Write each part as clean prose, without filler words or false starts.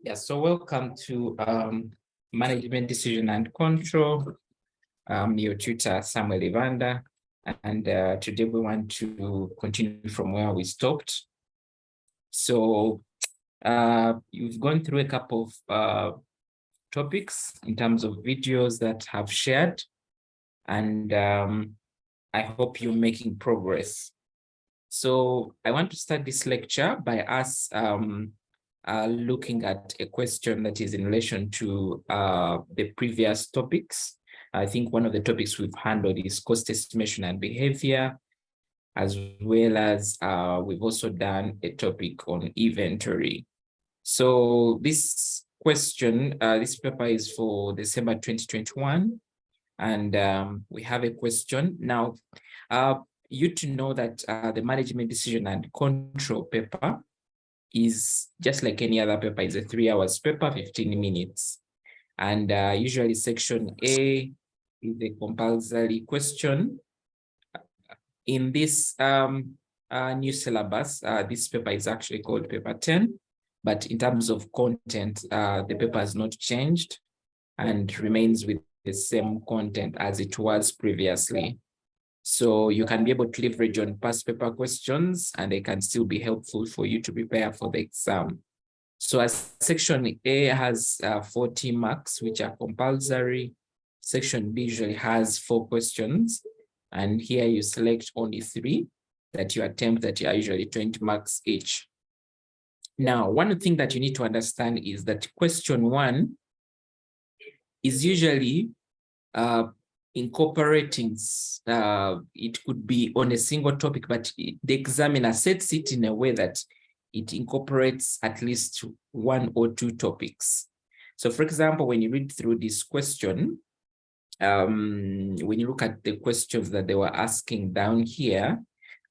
Yeah, so welcome to Management Decision and Control. I'm your tutor, Samuel Evander, and today we want to continue from where we stopped. So you've gone through a couple of topics in terms of videos that have shared, and I hope you're making progress. So I want to start this lecture by us looking at a question that is in relation to the previous topics. I think one of the topics we've handled is cost estimation and behavior, as well as we've also done a topic on inventory. So this question, this paper is for December 2021, and we have a question. Now, you to know that the management decision and control paper is just like any other paper. It's a 3 hours paper, 15 minutes. And usually section A is a compulsory question. In this new syllabus, this paper is actually called paper 10, but in terms of content, the paper has not changed and remains with the same content as it was previously. So you can be able to leverage on past paper questions and they can still be helpful for you to prepare for the exam. So as section A has 40 marks, which are compulsory, section B usually has 4 questions. And here you select only 3 that you attempt that are usually 20 marks each. Now, one thing that you need to understand is that question 1 is usually incorporating, it could be on a single topic, but the examiner sets it in a way that it incorporates at least 1 or 2 topics. So for example, when you read through this question, when you look at the questions that they were asking down here,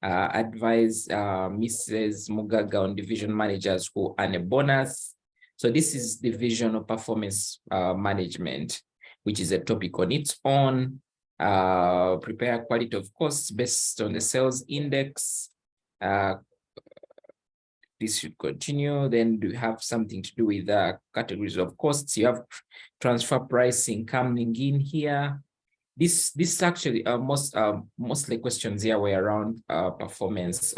advise Mrs. Mugaga on division managers who earn a bonus. So this is divisional performance management, which is a topic on its own. Prepare quality of costs based on the sales index. This should continue. Then do you have something to do with categories of costs? You have transfer pricing coming in here. This actually mostly questions here were around performance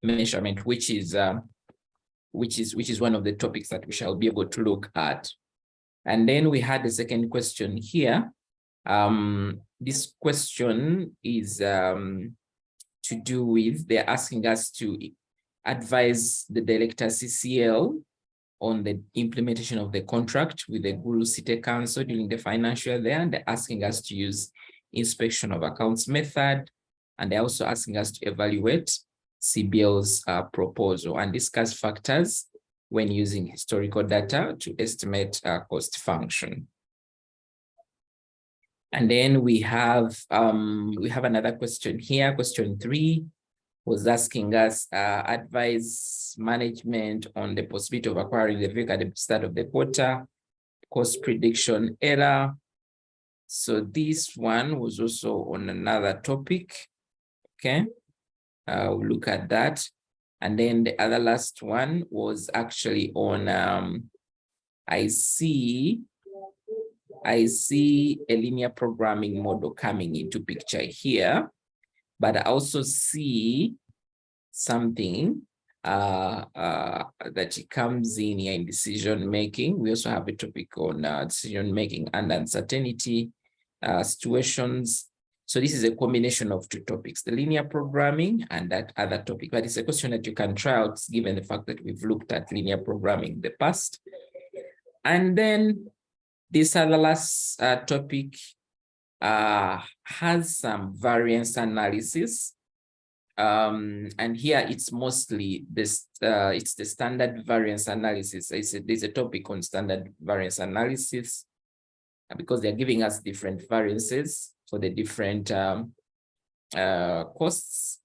measurement, which is one of the topics that we shall be able to look at. And then we had the second question here. This question is to do with, they're asking us to advise the director CCL on the implementation of the contract with the Guru City Council during the financial year. And they're asking us to use inspection of accounts method. And they're also asking us to evaluate CBL's proposal and discuss factors when using historical data to estimate cost function. And then we have another question here. Question 3 was asking us advise management on the possibility of acquiring the vehicle at the start of the quarter, cost prediction error. So this one was also on another topic. Okay, we'll look at that. And then the other last one was actually on, I see a linear programming model coming into picture here, but I also see something that it comes in here in decision making. We also have a topic on decision making and uncertainty situations. So this is a combination of 2 topics, the linear programming and that other topic, but it's a question that you can try out given the fact that we've looked at linear programming in the past. And then this other last topic has some variance analysis. And here it's mostly this, it's the standard variance analysis. There's a topic on standard variance analysis because they're giving us different variances for the different costs.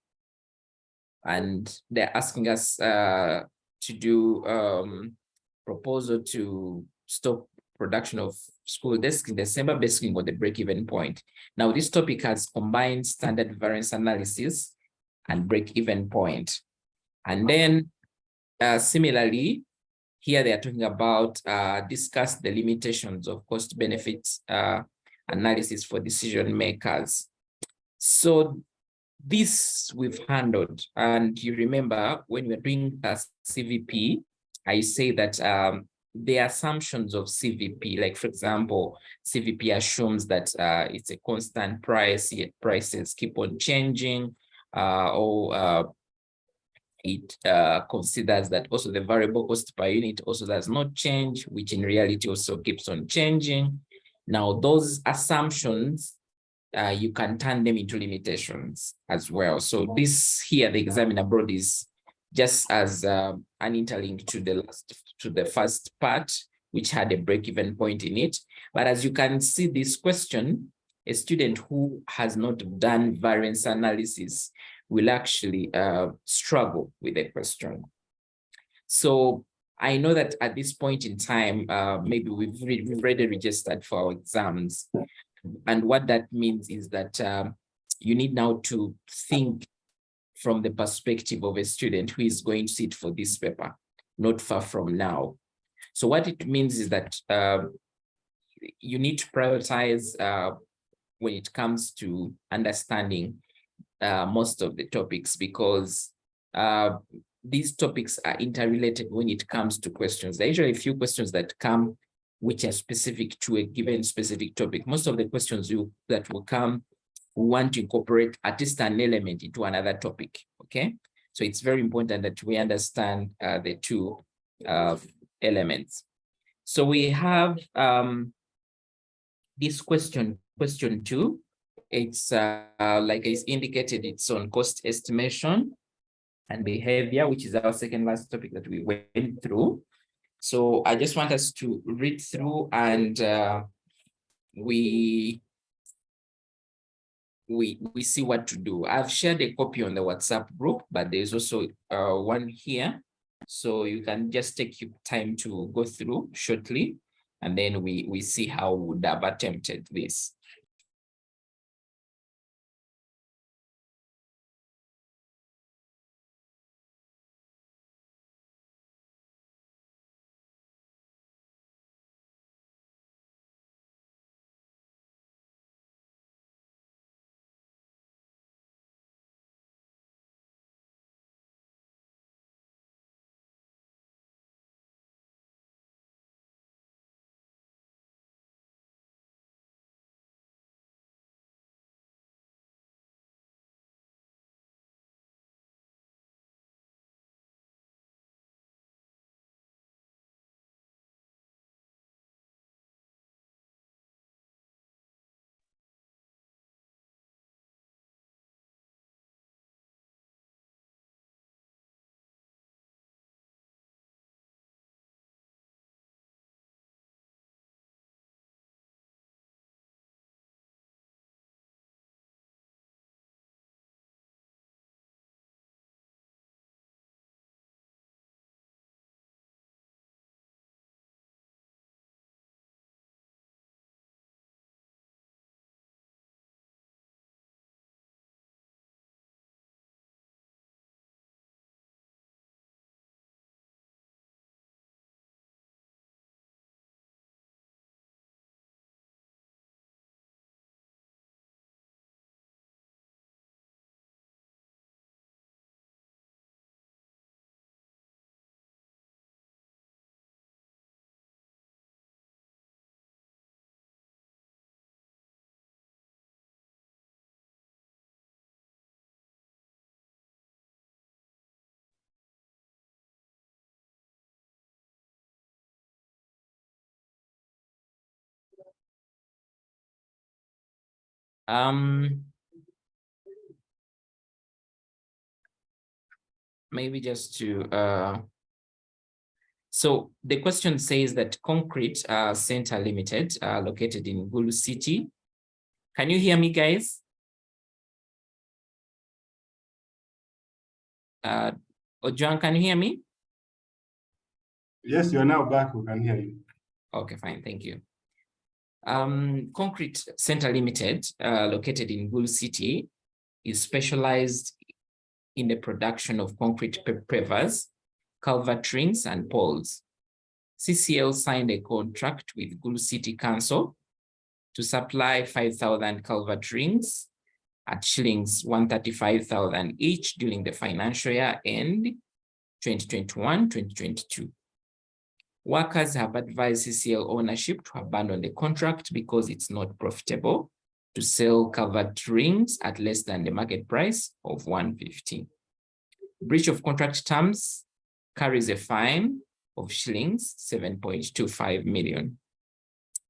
And they're asking us to do proposal to stop production of school desks in December based on the break-even point. Now, this topic has combined standard variance analysis and break-even point. And then similarly, Here they are talking about discuss the limitations of cost benefits analysis for decision makers. So this we've handled, and you remember when we're doing a CVP, I say that the assumptions of CVP, like for example, CVP assumes that it's a constant price, yet prices keep on changing, or it considers that also the variable cost per unit also does not change, which in reality also keeps on changing. Now, those assumptions, you can turn them into limitations as well. So this here, the examiner brought is just as an interlink to the first part, which had a break-even point in it. But as you can see, this question, a student who has not done variance analysis will actually struggle with the question. So I know that at this point in time, maybe we've already registered for our exams. And what that means is that you need now to think from the perspective of a student who is going to sit for this paper, not far from now. So what it means is that you need to prioritize when it comes to understanding most of the topics, because these topics are interrelated when it comes to questions. There are usually a few questions that come which are specific to a given specific topic. Most of the questions that will come want to incorporate at least an element into another topic, okay? So it's very important that we understand the two elements. So we have this question 2. It's like it's indicated, it's on cost estimation and behavior, which is our second last topic that we went through. So I just want us to read through, and we see what to do. I've shared a copy on the WhatsApp group, but there's also one here. So you can just take your time to go through shortly, and then we see how we would have attempted this. Maybe just to so the question says that Concrete Center Limited, located in Gulu City. Can you hear me, guys? Ojuan, can you hear me? Yes, you're now back. We can hear you. Okay, fine. Thank you. Concrete Center Limited, located in Gulu City, is specialized in the production of concrete pavers, culvert rings, and poles. CCL signed a contract with Gulu City Council to supply 5,000 culvert rings at shillings 135,000 each during the financial year end 2021-2022. Workers have advised CCL ownership to abandon the contract because it's not profitable to sell culvert rings at less than the market price of 150. Breach of contract terms carries a fine of shillings 7.25 million.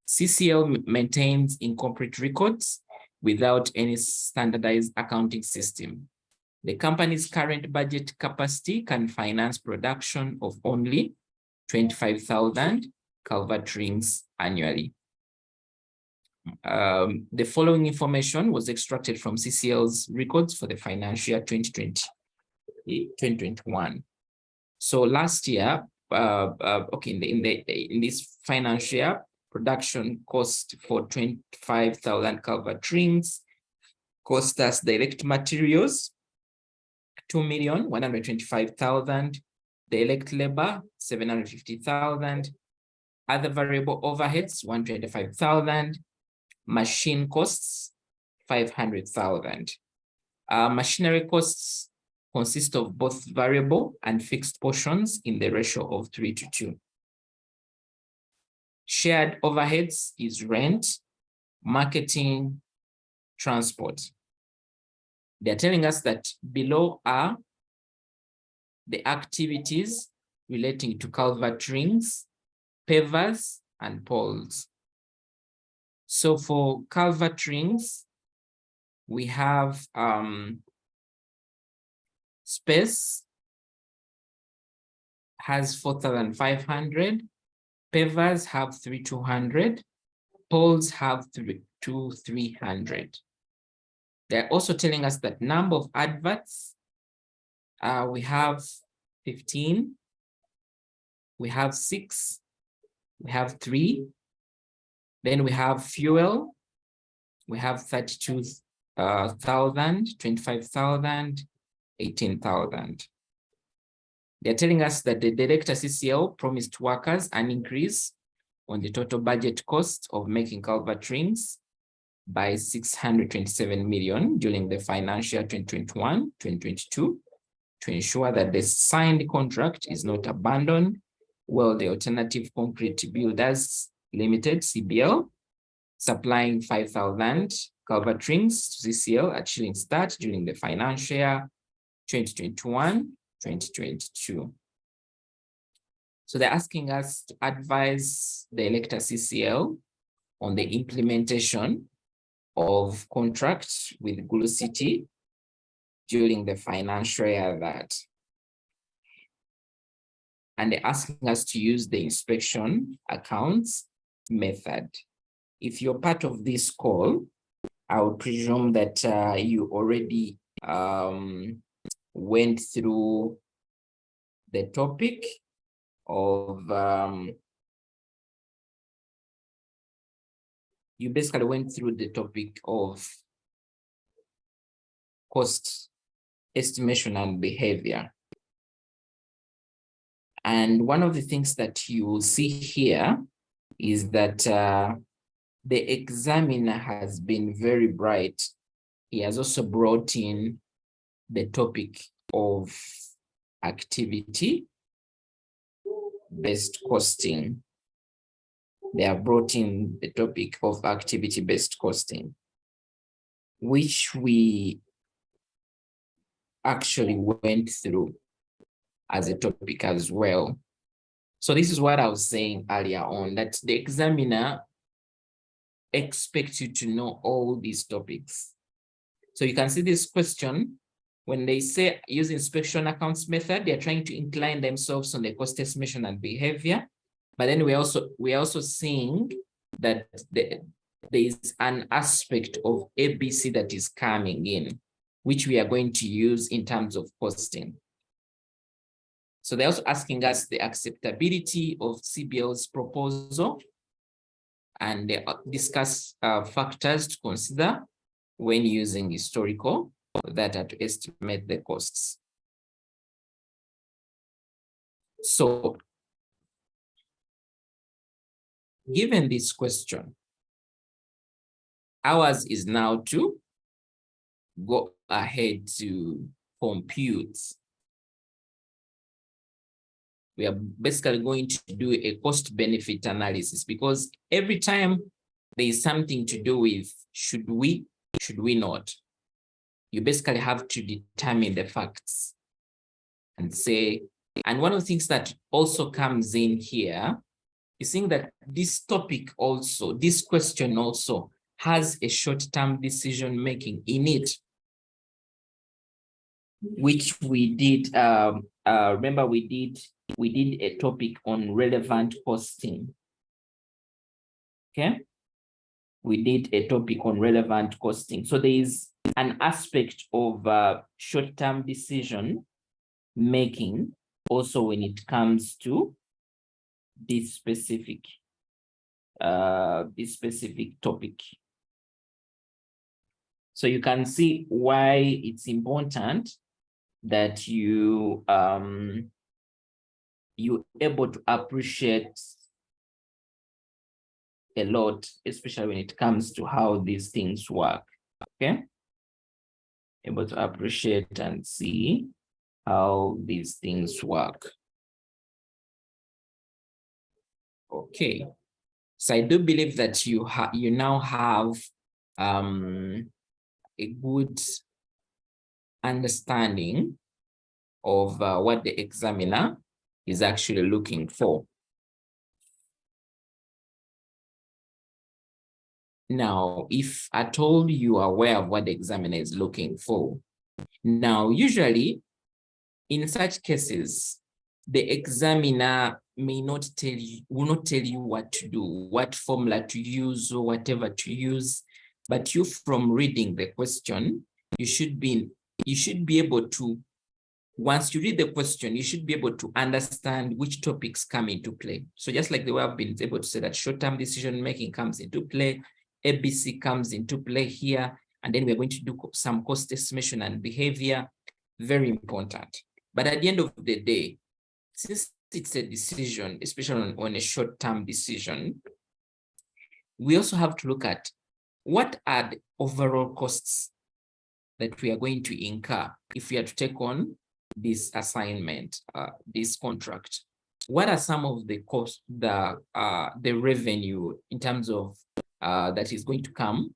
CCL maintains incomplete records without any standardized accounting system. The company's current budget capacity can finance production of only 25,000 culvert rings annually. The following information was extracted from CCL's records for the financial year 2021. So last year, in this financial year, production cost for 25,000 culvert rings cost us direct materials 2,125,000, direct labor 750,000, other variable overheads 125,000, machine costs 500,000. Machinery costs consist of both variable and fixed portions in the ratio of 3:2. Shared overheads is rent, marketing, transport. They're telling us that below are the activities relating to culvert rings, pavers, and poles. So for culvert rings, we have space has 4,500, pavers have 3,200, poles have 300. They're also telling us that number of adverts, we have 15, we have 6, we have 3, then we have fuel, we have 32,000, 25,000, 18,000. They're telling us that the director CCL promised workers an increase on the total budget cost of making culvert rings by 627 million during the financial 2021-2022 to ensure that the signed contract is not abandoned, while the Alternative Concrete Builders Limited, CBL, supplying 5,000 culvert rings to CCL at shilling start during the financial year 2021-2022. So they're asking us to advise the elector CCL on the implementation of contracts with Gulu City during the financial year that. And they're asking us to use the inspection accounts method. If you're part of this call, I would presume that you already went through the topic of, you basically went through the topic of cost estimation and behavior. And one of the things that you will see here is that the examiner has been very bright. He has also brought in the topic of activity-based costing. They have brought in the topic of activity-based costing, which we actually went through as a topic as well. So this is what I was saying earlier on, that the examiner expects you to know all these topics. So you can see this question, when they say use inspection accounts method, they're trying to incline themselves on the cost estimation and behavior. But then we're also seeing that there is an aspect of ABC that is coming in, which we are going to use in terms of costing. So they're also asking us the acceptability of CBL's proposal, and they discuss factors to consider when using historical data to estimate the costs. So given this question, ours is now to go ahead to compute. We are basically going to do a cost-benefit analysis, because every time there is something to do with should we not, you basically have to determine the facts and say, and one of the things that also comes in here is seeing that this topic also, this question also has a short-term decision making in it, which we did, remember we did a topic on relevant costing. Okay, we did a topic on relevant costing. So there is an aspect of short-term decision making also when it comes to this specific topic. So you can see why it's important that you you're able to appreciate a lot, especially when it comes to how these things work. Okay, able to appreciate and see how these things work. Okay, so I do believe that you now have a good understanding of what the examiner is actually looking for. Now, if at all you are aware of what the examiner is looking for, now usually in such cases, the examiner may not tell you, will not tell you what to do, what formula to use or whatever to use, but you, from reading the question, you should be able to, once you read the question, you should be able to understand which topics come into play. So just like the way I've been able to say that short-term decision-making comes into play, ABC comes into play here, and then we're going to do some cost estimation and behavior, very important. But at the end of the day, since it's a decision, especially on a short-term decision, we also have to look at what are the overall costs that we are going to incur if we are to take on this assignment, this contract. What are some of the costs, the revenue in terms of that is going to come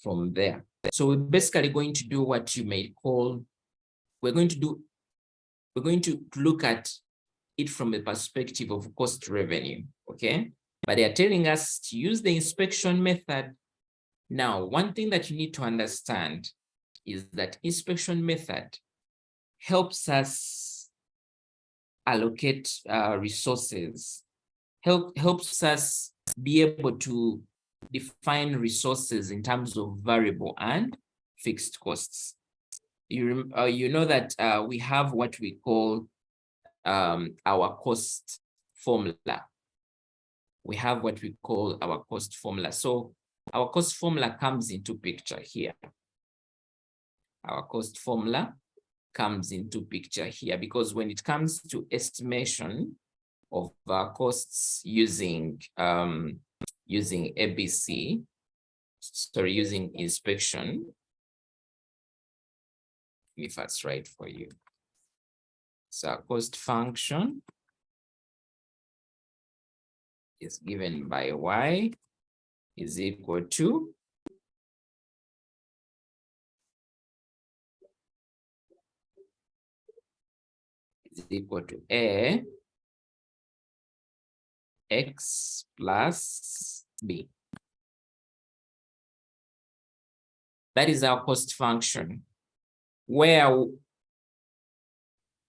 from there? So we're basically going to do what you may call, we're going to look at it from the perspective of cost revenue, okay? But they are telling us to use the inspection method. Now, one thing that you need to understand is that inspection method helps us allocate resources, helps us be able to define resources in terms of variable and fixed costs. You know that we have what we call our cost formula. We have what we call our cost formula. So our cost formula comes into picture here. Our cost formula comes into picture here, because when it comes to estimation of costs using ABC, using inspection, if that's right for you. So our cost function is given by y is equal to a x plus b. That is our cost function, where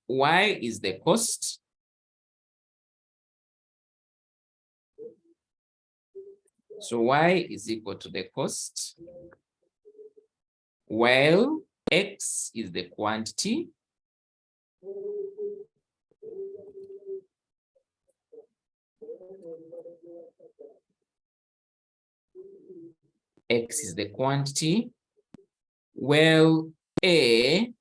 y is the cost, so y is equal to the cost, while x is the quantity, x is the quantity, well, a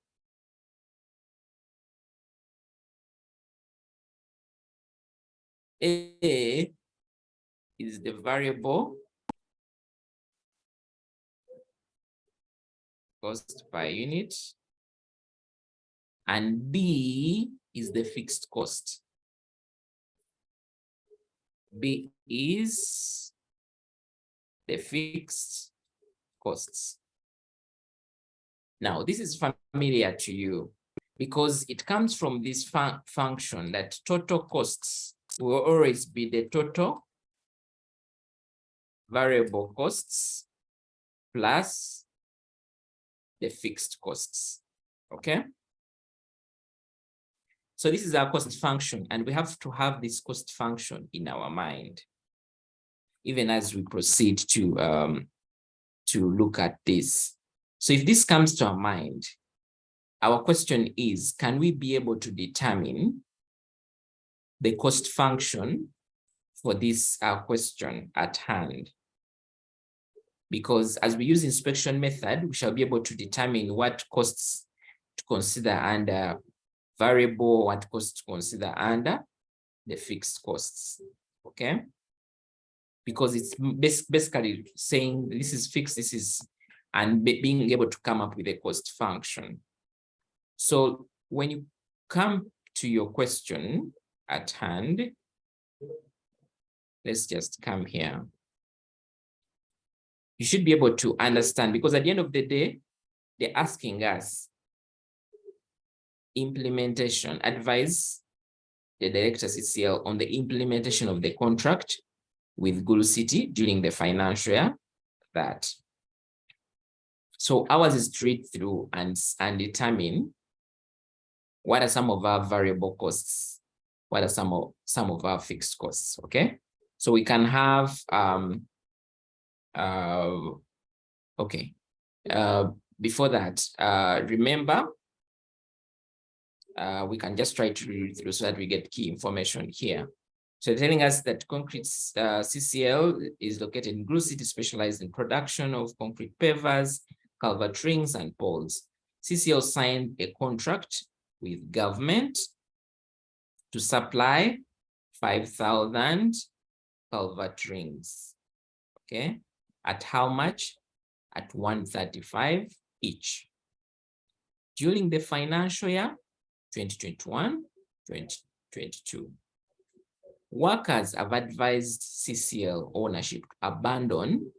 is the variable cost per unit, and B is the fixed cost. B is the fixed costs. Now, this is familiar to you because it comes from this function that total costs will always be the total variable costs plus the fixed costs, okay? So this is our cost function, and we have to have this cost function in our mind, even as we proceed to look at this. So if this comes to our mind, our question is, can we be able to determine the cost function for this question at hand? Because as we use inspection method, we shall be able to determine what costs to consider under variable, what costs to consider under the fixed costs, okay? Because it's basically saying this is fixed, this is, and being able to come up with a cost function. So when you come to your question at hand, let's just come here. You should be able to understand, because at the end of the day, they're asking us implementation, advise the director CCL on the implementation of the contract with Gulu City during the financial year that. So ours is to read through and determine what are some of our variable costs, what are some of our fixed costs, okay? So we can have, before that, remember, we can just try to read through so that we get key information here. So telling us that concrete CCL is located in Gulu City, specialized in production of concrete pavers, culvert rings, and poles. CCL signed a contract with government to supply 5,000 culvert rings, okay? At how much? At 135 each. During the financial year 2021-2022. Workers have advised CCL ownership to abandon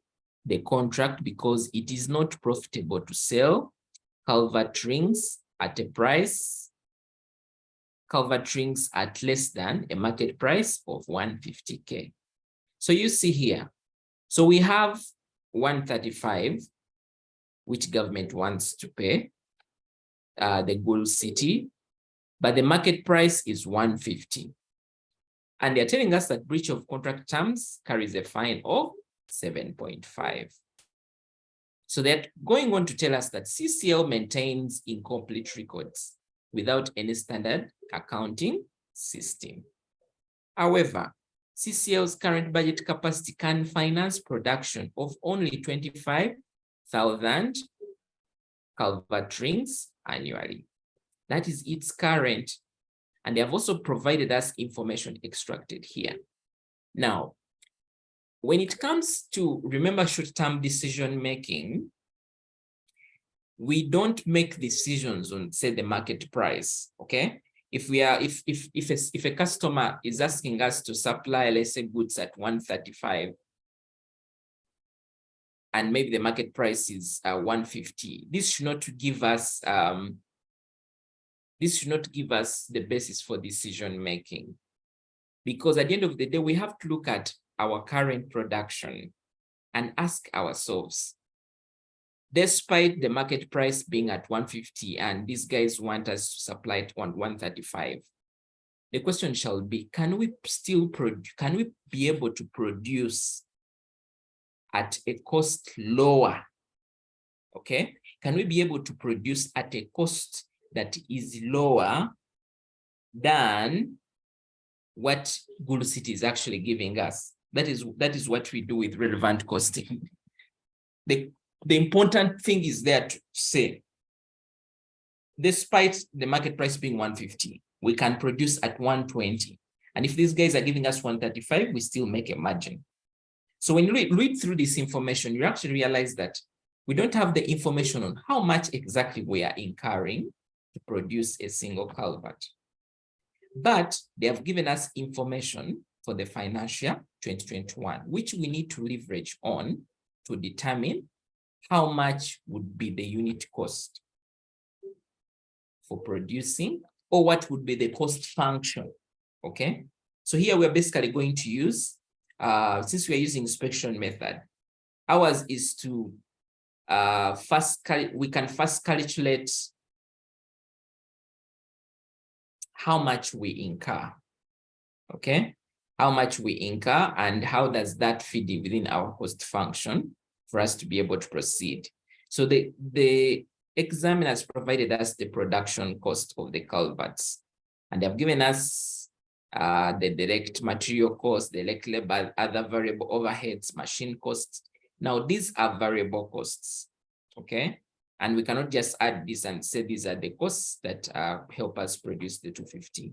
the contract because it is not profitable to sell culvert rings at a price, culvert rings at less than a market price of 150K. So you see here, so we have 135, which government wants to pay the Gulu City, but the market price is 150. And they're telling us that breach of contract terms carries a fine of 7.5. So they're going on to tell us that CCL maintains incomplete records without any standard accounting system. However, CCL's current budget capacity can finance production of only 25,000 culvert rings annually. That is its current. And they have also provided us information extracted here. Now, when it comes to, remember, short-term decision-making, we don't make decisions on, say, the market price, okay? If a customer is asking us to supply, let's say, goods at 135, and maybe the market price is 150, this should not give us the basis for decision making, because at the end of the day, we have to look at our current production and ask ourselves, despite the market price being at 150 and these guys want us to supply it on 135, the question shall be, can we be able to produce at a cost lower? Okay, can we be able to produce at a cost that is lower than what Gulu City is actually giving us? That is what we do with relevant costing. The important thing is there to say, despite the market price being 150, we can produce at 120. And if these guys are giving us 135, we still make a margin. So when you read through this information, you actually realize that we don't have the information on how much exactly we are incurring to produce a single culvert. But they have given us information for the financial 2021, which we need to leverage on to determine how much would be the unit cost for producing, or what would be the cost function, okay? So here we're basically going to use, since we're using inspection method, ours is to we can first calculate how much we incur, okay? How much we incur and how does that fit within our cost function for us to be able to proceed. So the examiners provided us the production cost of the culverts, and they have given us the direct material cost, the direct labor, other variable overheads, machine costs. Now, these are variable costs, okay? And we cannot just add this and say these are the costs that help us produce the 250.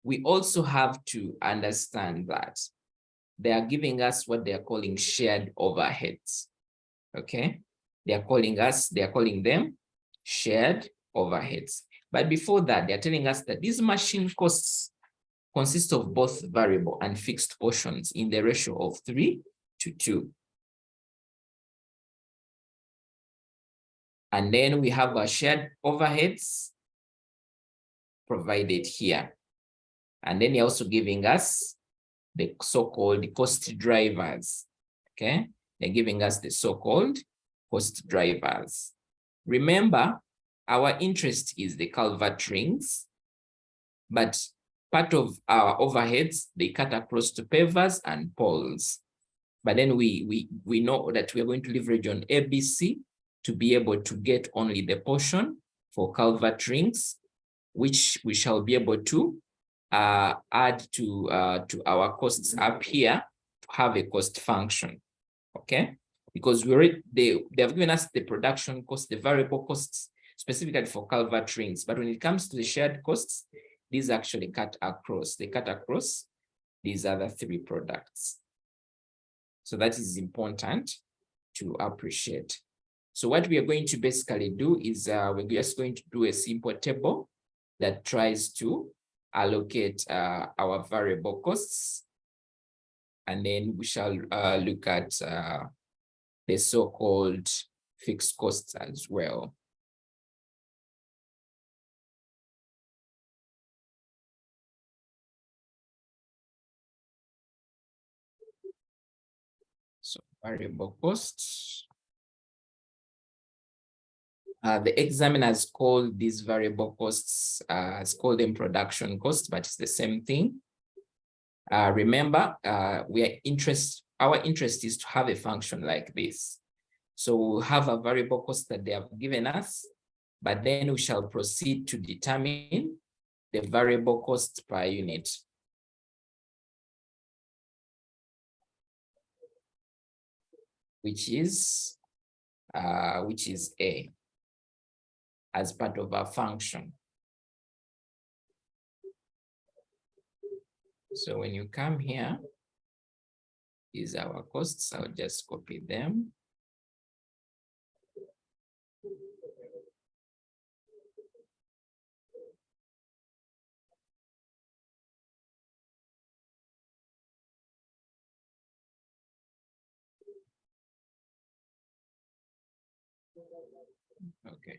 We also have to understand that they are giving us what they are calling shared overheads, okay? They are calling them shared overheads. But before that, they're telling us that these machine costs consist of both variable and fixed portions in the ratio of 3:2. And then we have our shared overheads provided here. And then they're also giving us the so-called cost drivers, okay? They're giving us the so-called cost drivers. Remember, our interest is the culvert rings, but part of our overheads, they cut across to pavers and poles. But then we know that we're going to leverage on ABC to be able to get only the portion for culvert rings, which we shall be able to add to our costs up here to have a cost function, okay? Because they have given us the production cost, the variable costs, specifically for culvert rings. But when it comes to the shared costs, these actually cut across. They cut across these other three products. So that is important to appreciate. So what we are going to basically do is we're just going to do a simple table that tries to allocate our variable costs. And then we shall look at the so-called fixed costs as well. So variable costs. The examiners call these variable costs, call them production costs, but it's the same thing. Remember, our interest is to have a function like this. So we'll have a variable cost that they have given us, but then we shall proceed to determine the variable cost per unit. Which is A, as part of our function. So when you come here, these are our costs. I'll just copy them. Okay.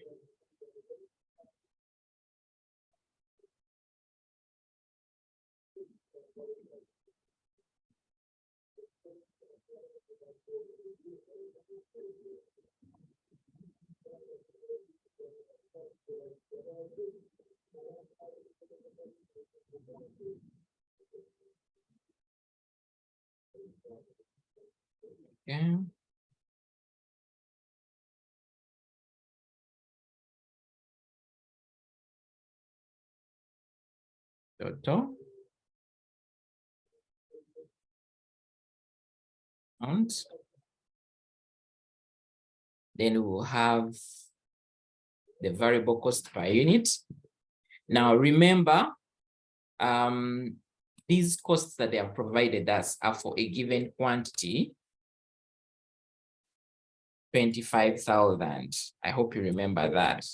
Okay. Total. And then we will have the variable cost per unit. Now remember, these costs that they have provided us are for a given quantity 25,000. I hope you remember that.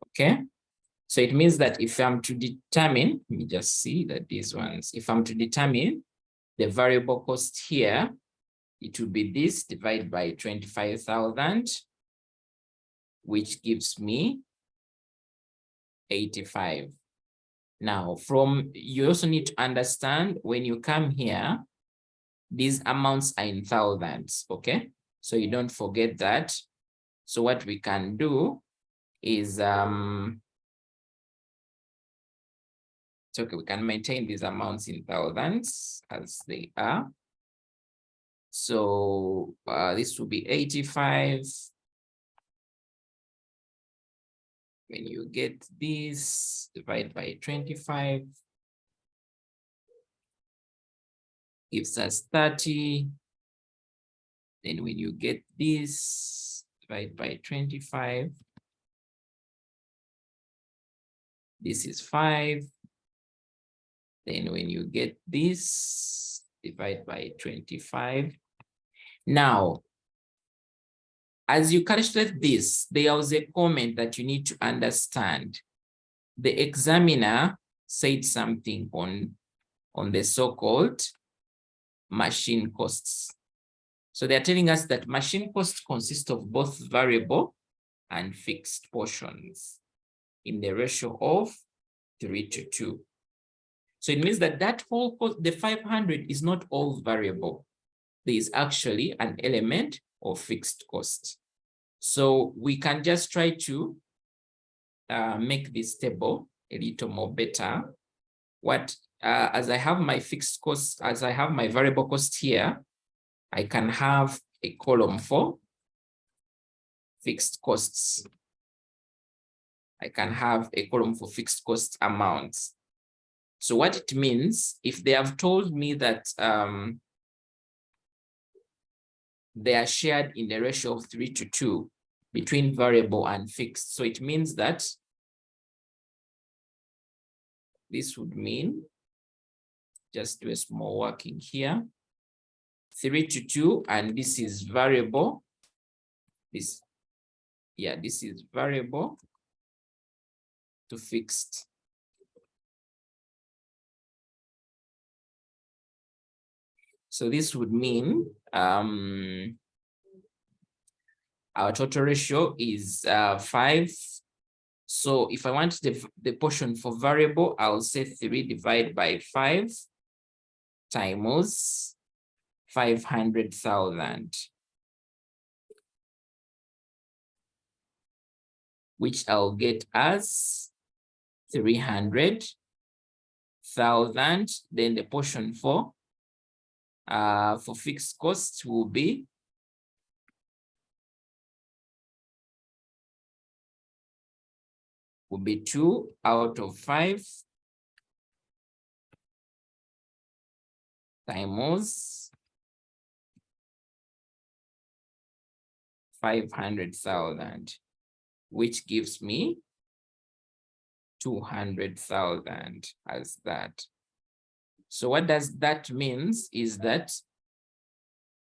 Okay. So it means that if I'm to determine, let me just see that these ones, if I'm to determine the variable cost here, it will be this divided by 25,000, which gives me 85. Now, you also need to understand when you come here, these amounts are in thousands, okay? So you don't forget that. So what we can do is, it's okay, we can maintain these amounts in thousands as they are. So this will be 85. When you get this, divide by 25, gives us 30. Then when you get this, divide by 25, this is 5. Then when you get this, divide by 25. Now, as you calculate this, there was a comment that you need to understand. The examiner said something on the so-called machine costs. So they're telling us that machine costs consist of both variable and fixed portions in the ratio of 3:2. So it means that that whole cost, the 500, is not all variable. There is actually an element of fixed cost. So we can just try to make this table a little more better. As I have my fixed cost, as I have my variable cost here, I can have a column for fixed costs. I can have a column for fixed cost amounts. So what it means, if they have told me that they are shared in the ratio of 3:2 between variable and fixed, so it means that this would mean, just do a small working here, 3:2, and this is variable. This is variable to fixed. So this would mean our total ratio is 5. So if I want the portion for variable, I'll say 3 divided by 5 times 500,000, which I'll get as 300,000. Then the portion for fixed costs will be 2 out of 5 times 500,000, which gives me 200,000 as that. So what does that means is that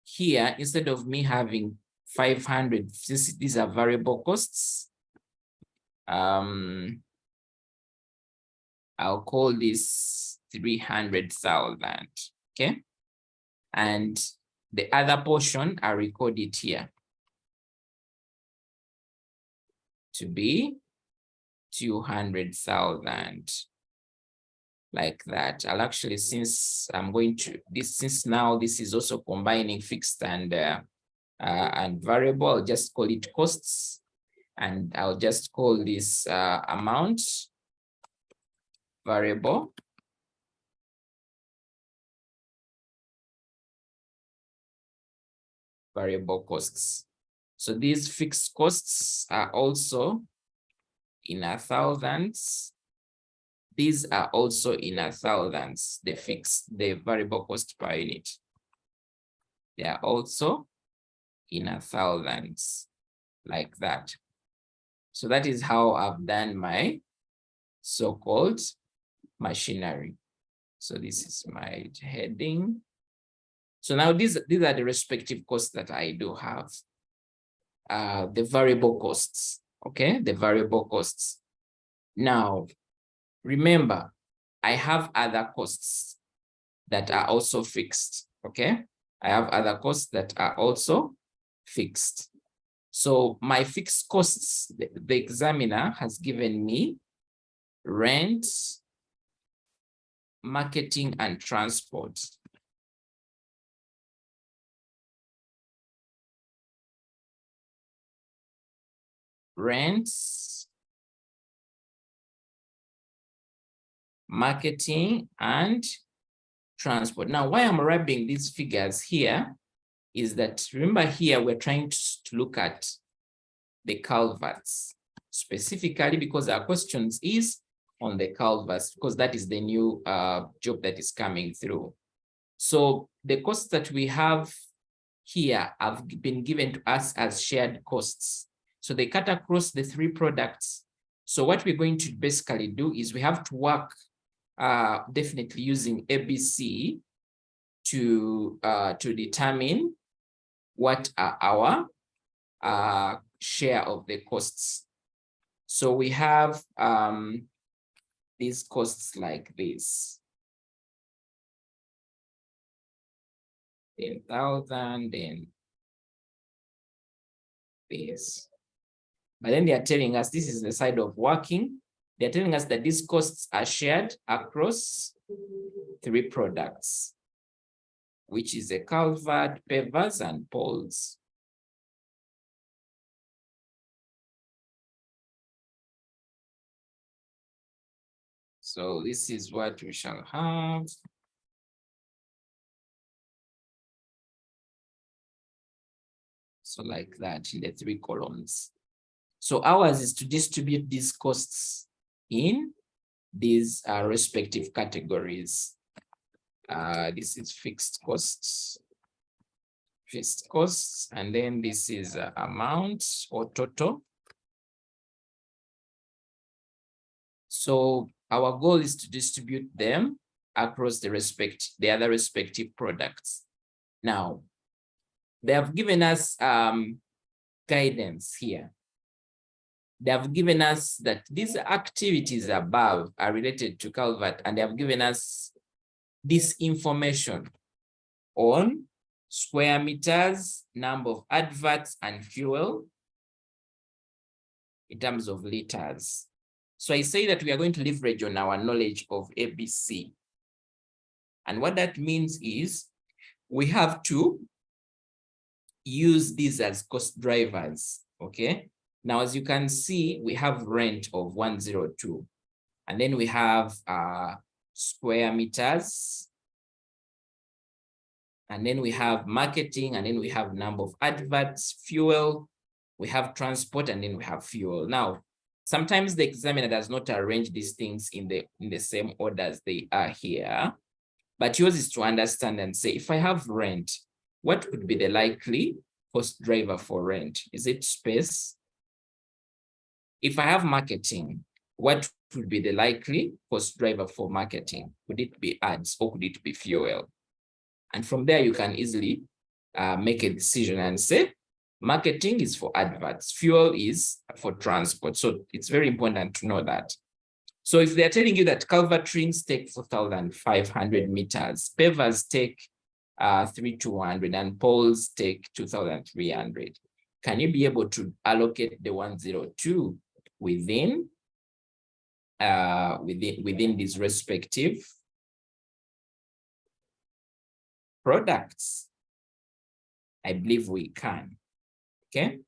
here, instead of me having 500, these are variable costs, I'll call this 300,000, okay? And the other portion, I record it here to be 200,000, like that. I'll actually, since I'm going to this, since now this is also combining fixed and variable, I'll just call it costs, and I'll just call this amount variable. Variable costs. So these fixed costs are also in thousands. These are also in thousands, the variable cost per unit. They are also in thousands, like that. So that is how I've done my so-called machinery. So this is my heading. So now these are the respective costs that I do have. the variable costs, okay? The variable costs. Now, remember, I have other costs that are also fixed, okay? I have other costs that are also fixed. So my fixed costs, the examiner has given me rent, marketing, and transport. Rents, marketing, and transport. Now, why I'm wrapping these figures here is that, remember here, we're trying to look at the culverts, specifically because our questions is on the culverts, because that is the new job that is coming through. So the costs that we have here have been given to us as shared costs. So they cut across the three products. So what we're going to basically do is we have to work definitely using ABC to determine what are our share of the costs. So we have these costs like this. 10,000 and this. But then they are telling us this is the side of working. They're telling us that these costs are shared across three products, which is a culvert, pavers, and poles. So this is what we shall have. So like that in the three columns. So ours is to distribute these costs in these respective categories. This is fixed costs, and then this is amount or total. So our goal is to distribute them across the other respective products. Now, they have given us guidance here. They have given us that these activities above are related to culvert, and they have given us this information on square meters, number of adverts, and fuel in terms of liters. So I say that we are going to leverage on our knowledge of ABC. And what that means is we have to use these as cost drivers, okay? Now, as you can see, we have rent of 102. And then we have square meters. And then we have marketing, and then we have number of adverts, fuel, we have transport, and then we have fuel. Now, sometimes the examiner does not arrange these things in the same order as they are here, but yours is to understand and say, if I have rent, what would be the likely cost driver for rent? Is it space? If I have marketing, what would be the likely cost driver for marketing? Could it be ads or could it be fuel? And from there, you can easily make a decision and say, marketing is for adverts, fuel is for transport. So it's very important to know that. So if they're telling you that culvertings take 4,500 meters, pavers take 3,200, and poles take 2,300, can you be able to allocate the 102 within these respective products? I believe we can. Okay.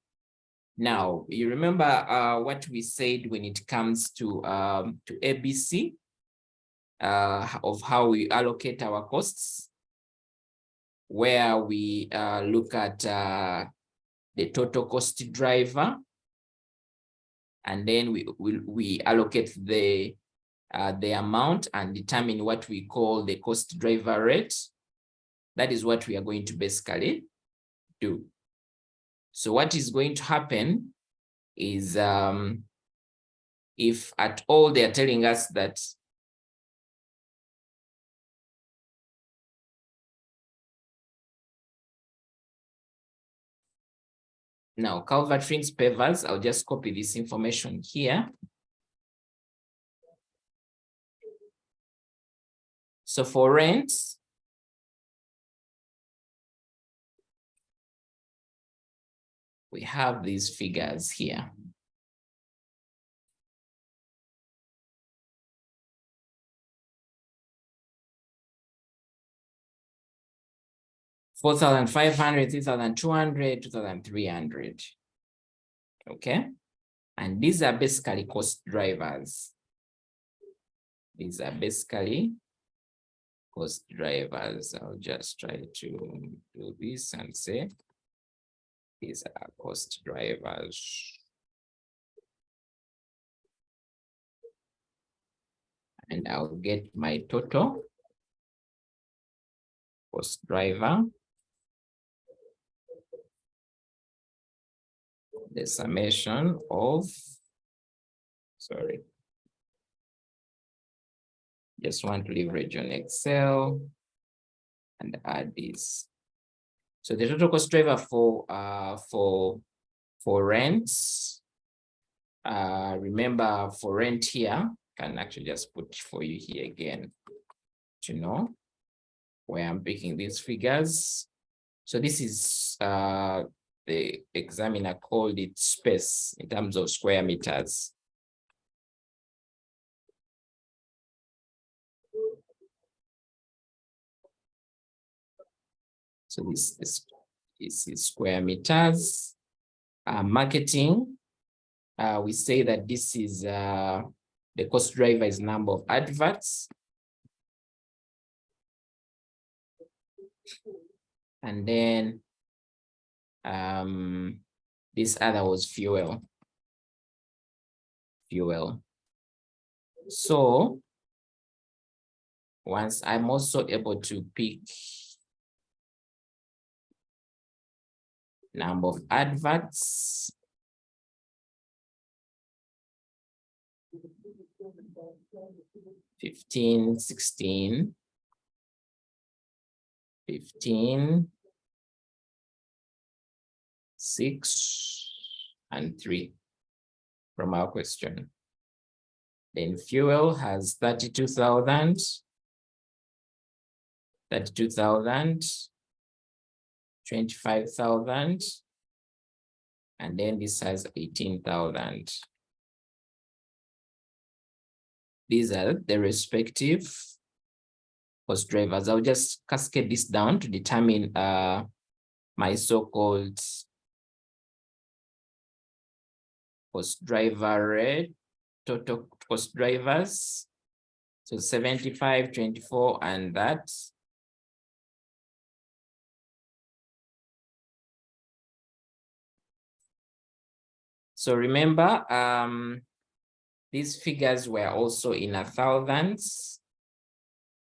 Now, you remember what we said when it comes to ABC of how we allocate our costs, where we look at the total cost driver, and then we allocate the amount and determine what we call the cost driver rate. That is what we are going to basically do. So what is going to happen is if at all they are telling us that Now, culvert rings, pavers, I'll just copy this information here. So for rents, we have these figures here. $4,500, $3,200, $2,300. Okay. And these are basically cost drivers. These are basically cost drivers. I'll just try to do this and say these are cost drivers. And I'll get my total cost driver. The summation of, sorry, just want to leverage on Excel and add this. So the total cost driver for rents, remember for rent here, can actually just put for you here again to know where I'm picking these figures. So this is the examiner called it space in terms of square meters. So this is square meters. Marketing, we say that this is the cost driver is number of adverts. And then this other was fuel. So once I'm also able to pick number of adverts, $15, $16, $15, $6, and $3 from our question. Then fuel has 32,000, 25,000, and then this has 18,000. These are the respective cost drivers. I'll just cascade this down to determine my so-called cost driver rate, total cost drivers. So 75, 24, and that. So remember, these figures were also in thousands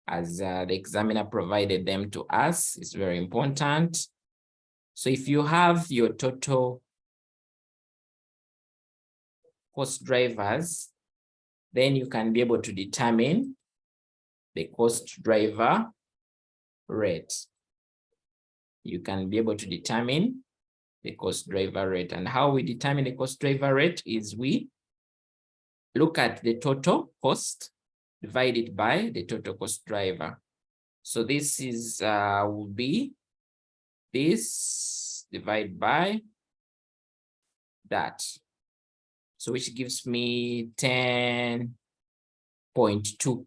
as the examiner provided them to us. It's very important. So if you have your total cost drivers, then you can be able to determine the cost driver rate. You can be able to determine the cost driver rate. And how we determine the cost driver rate is we look at the total cost divided by the total cost driver. So this is will be this divided by that. So which gives me 10.2.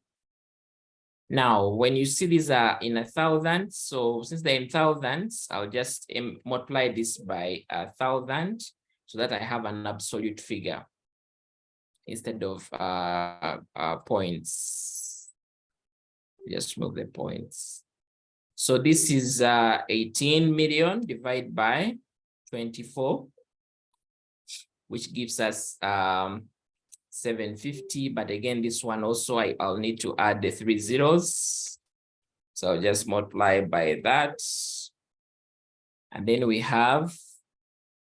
Now, when you see these are in thousands, so since they're in thousands, I'll just multiply this by 1,000 so that I have an absolute figure instead of points. Just move the points. So this is 18 million divided by 24, which gives us 750. But again, this one also I'll need to add the 3 zeros. So I'll just multiply by that. And then we have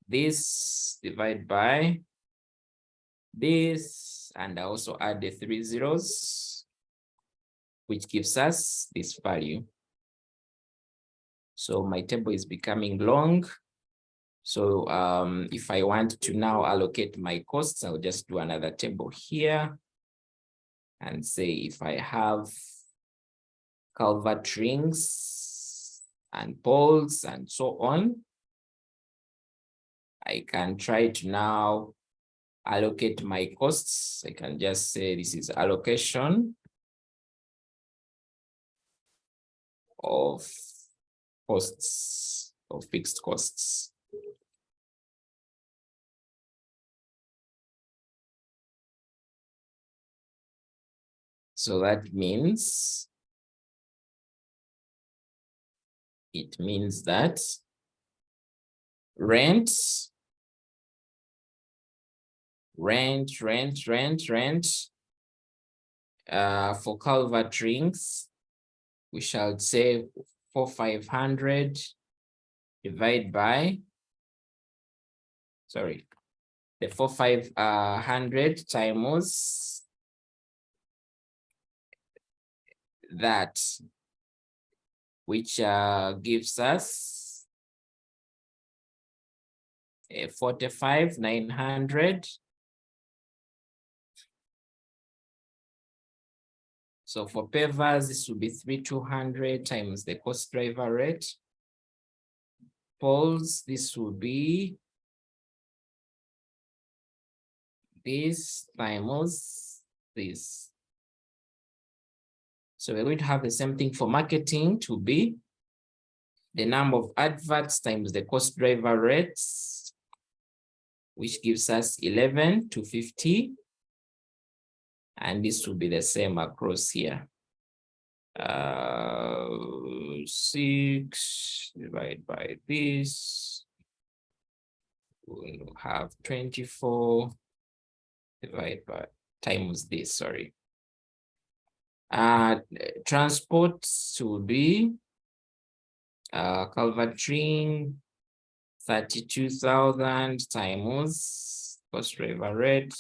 this divided by this, and I also add the 3 zeros, which gives us this value. So my table is becoming long. So if I want to now allocate my costs, I'll just do another table here and say if I have culvert rings and poles and so on, I can try to now allocate my costs. I can just say this is allocation of costs, of fixed costs. So that means, it means that rent, for culvert rings, we shall say 4,500 divide by, sorry, the 4,500 times that, which gives us 45,900. So for pavers, this will be 3,200 times the cost driver rate. Poles, this will be this times this. So we're going to have the same thing for marketing to be the number of adverts times the cost driver rates, which gives us 11,250. And this will be the same across here. 6 divided by this. We'll have 24 divided by times this, sorry. Transport will be culvert ring 32,000 times cost driver rate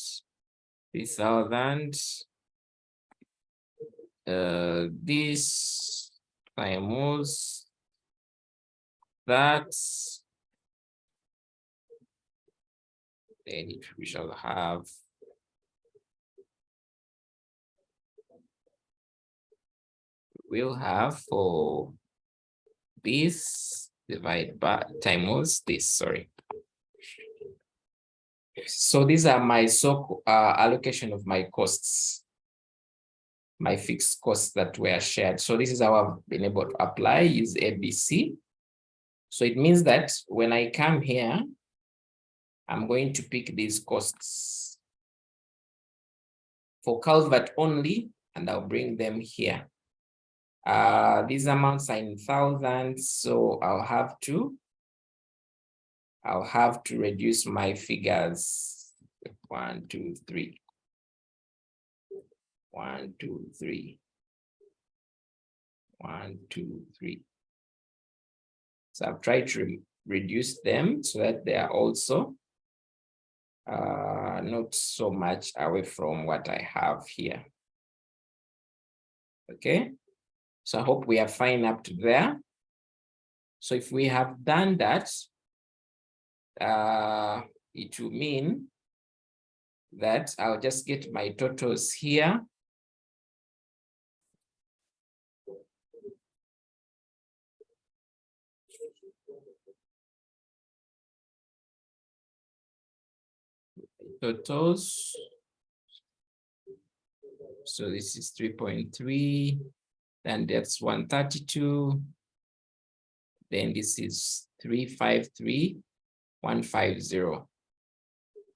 3,000. This times that, then we shall have we'll have for this divide by times this, sorry. So these are my allocation of my costs, my fixed costs that were shared. So this is how I've been able to apply is ABC. So it means that when I come here, I'm going to pick these costs for culvert only, and I'll bring them here. These amounts are in thousands, so I'll have to reduce my figures. 1, 2, 3. 1, 2, 3. 1, 2, 3. So I've tried to reduce them so that they are also not so much away from what I have here. Okay, so I hope we are fine up to there. So if we have done that, it will mean that I'll just get my totals here. Totals. So this is 3.3, then that's 132. Then this is 353,150.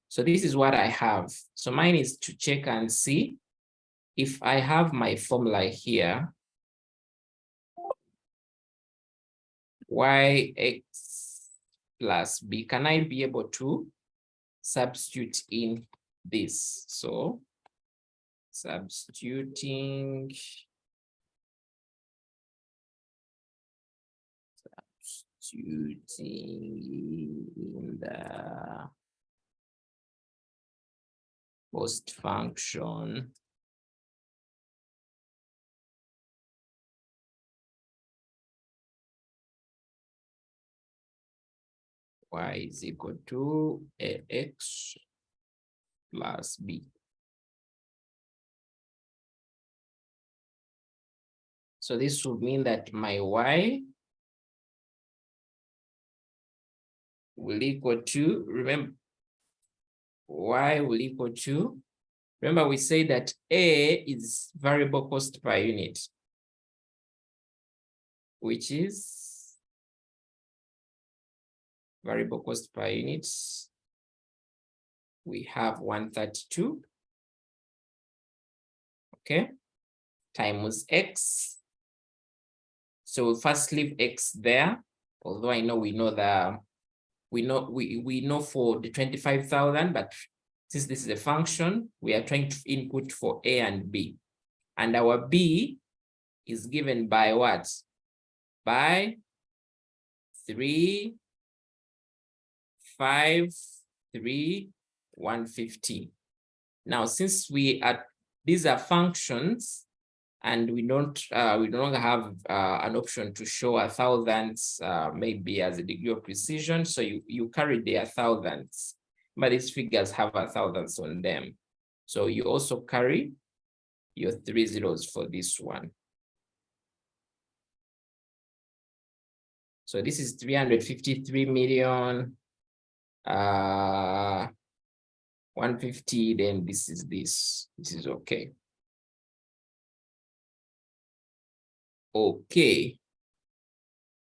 So this is what I have. So mine is to check and see if I have my formula here, yx plus b, can I be able to substitute in this? So substituting in the cost function. y is equal to ax plus b. So this would mean that my y will equal to, remember, y will equal to, remember we say that A is variable cost per unit, which is variable cost per unit. We have 132, okay, times x. So we'll first leave x there, although I know we know for the 25,000, but since this is a function, we are trying to input for A and B. And our B is given by what? By 3, 5, 3, 150. Now, since these are functions, and we no longer have an option to show a thousandths, maybe as a degree of precision. So you carry their thousandths, but these figures have a thousandths on them. So you also carry your 3 zeros for this one. So this is 353 million, 150, then this is okay. Okay.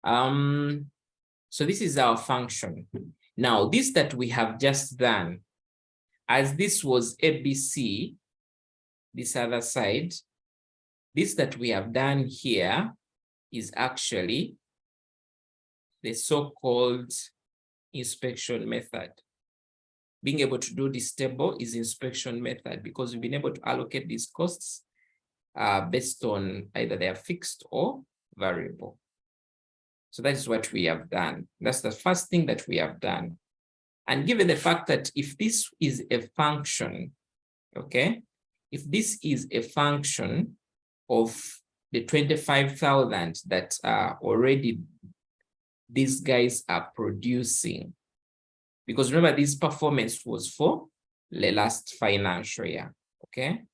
So this is our function. Now, this that we have just done, as this was ABC, this other side, this that we have done here is actually the so-called inspection method. Being able to do this table is inspection method because we've been able to allocate these costs based on either they are fixed or variable. So that is what we have done. That's the first thing that we have done. And given the fact that if this is a function, okay, if this is a function of the 25,000 that already these guys are producing, because remember this performance was for the last financial year, okay,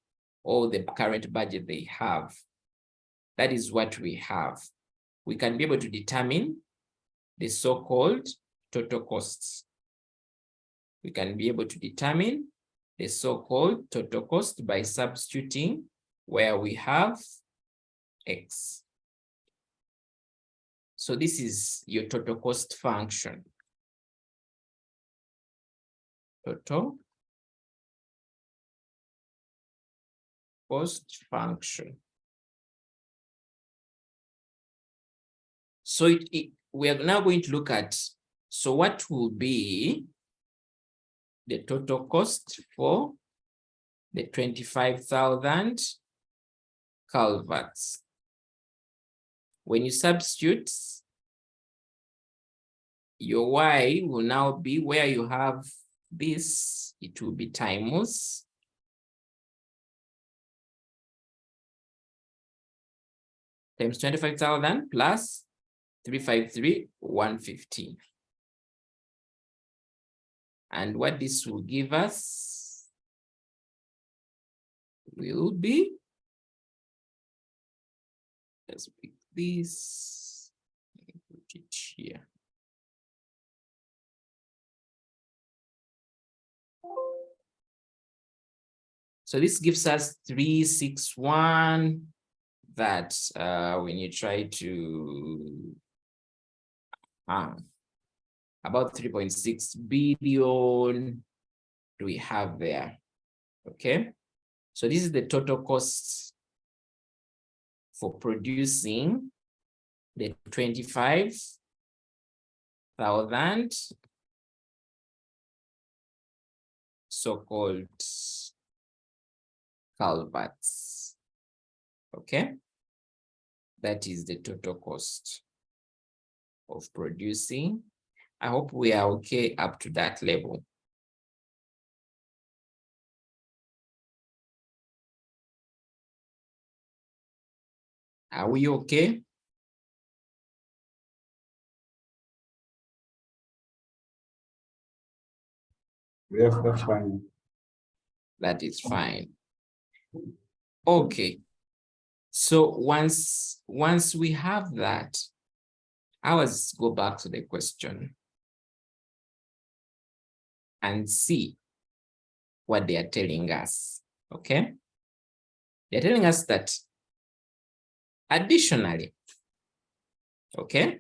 or the current budget they have. That is what we have. We can be able to determine the so-called total costs. We can be able to determine the so-called total cost by substituting where we have x. So this is your total cost function. Total cost function. So we are now going to look at, so what will be the total cost for the 25,000 culverts? When you substitute, your y will now be where you have this, it will be times times 25,000 plus 353, 150. And what this will give us will be, let's pick this, put it here. So this gives us 361 that when you try to about 3.6 billion do we have there, okay? So this is the total cost for producing the 25,000 so-called culverts, okay? That is the total cost of producing. I hope we are okay up to that level. Are we okay? Yes, that's fine. That is fine. Okay. So once we have that, I was go back to the question and see what they are telling us. Okay. They're telling us that additionally, okay,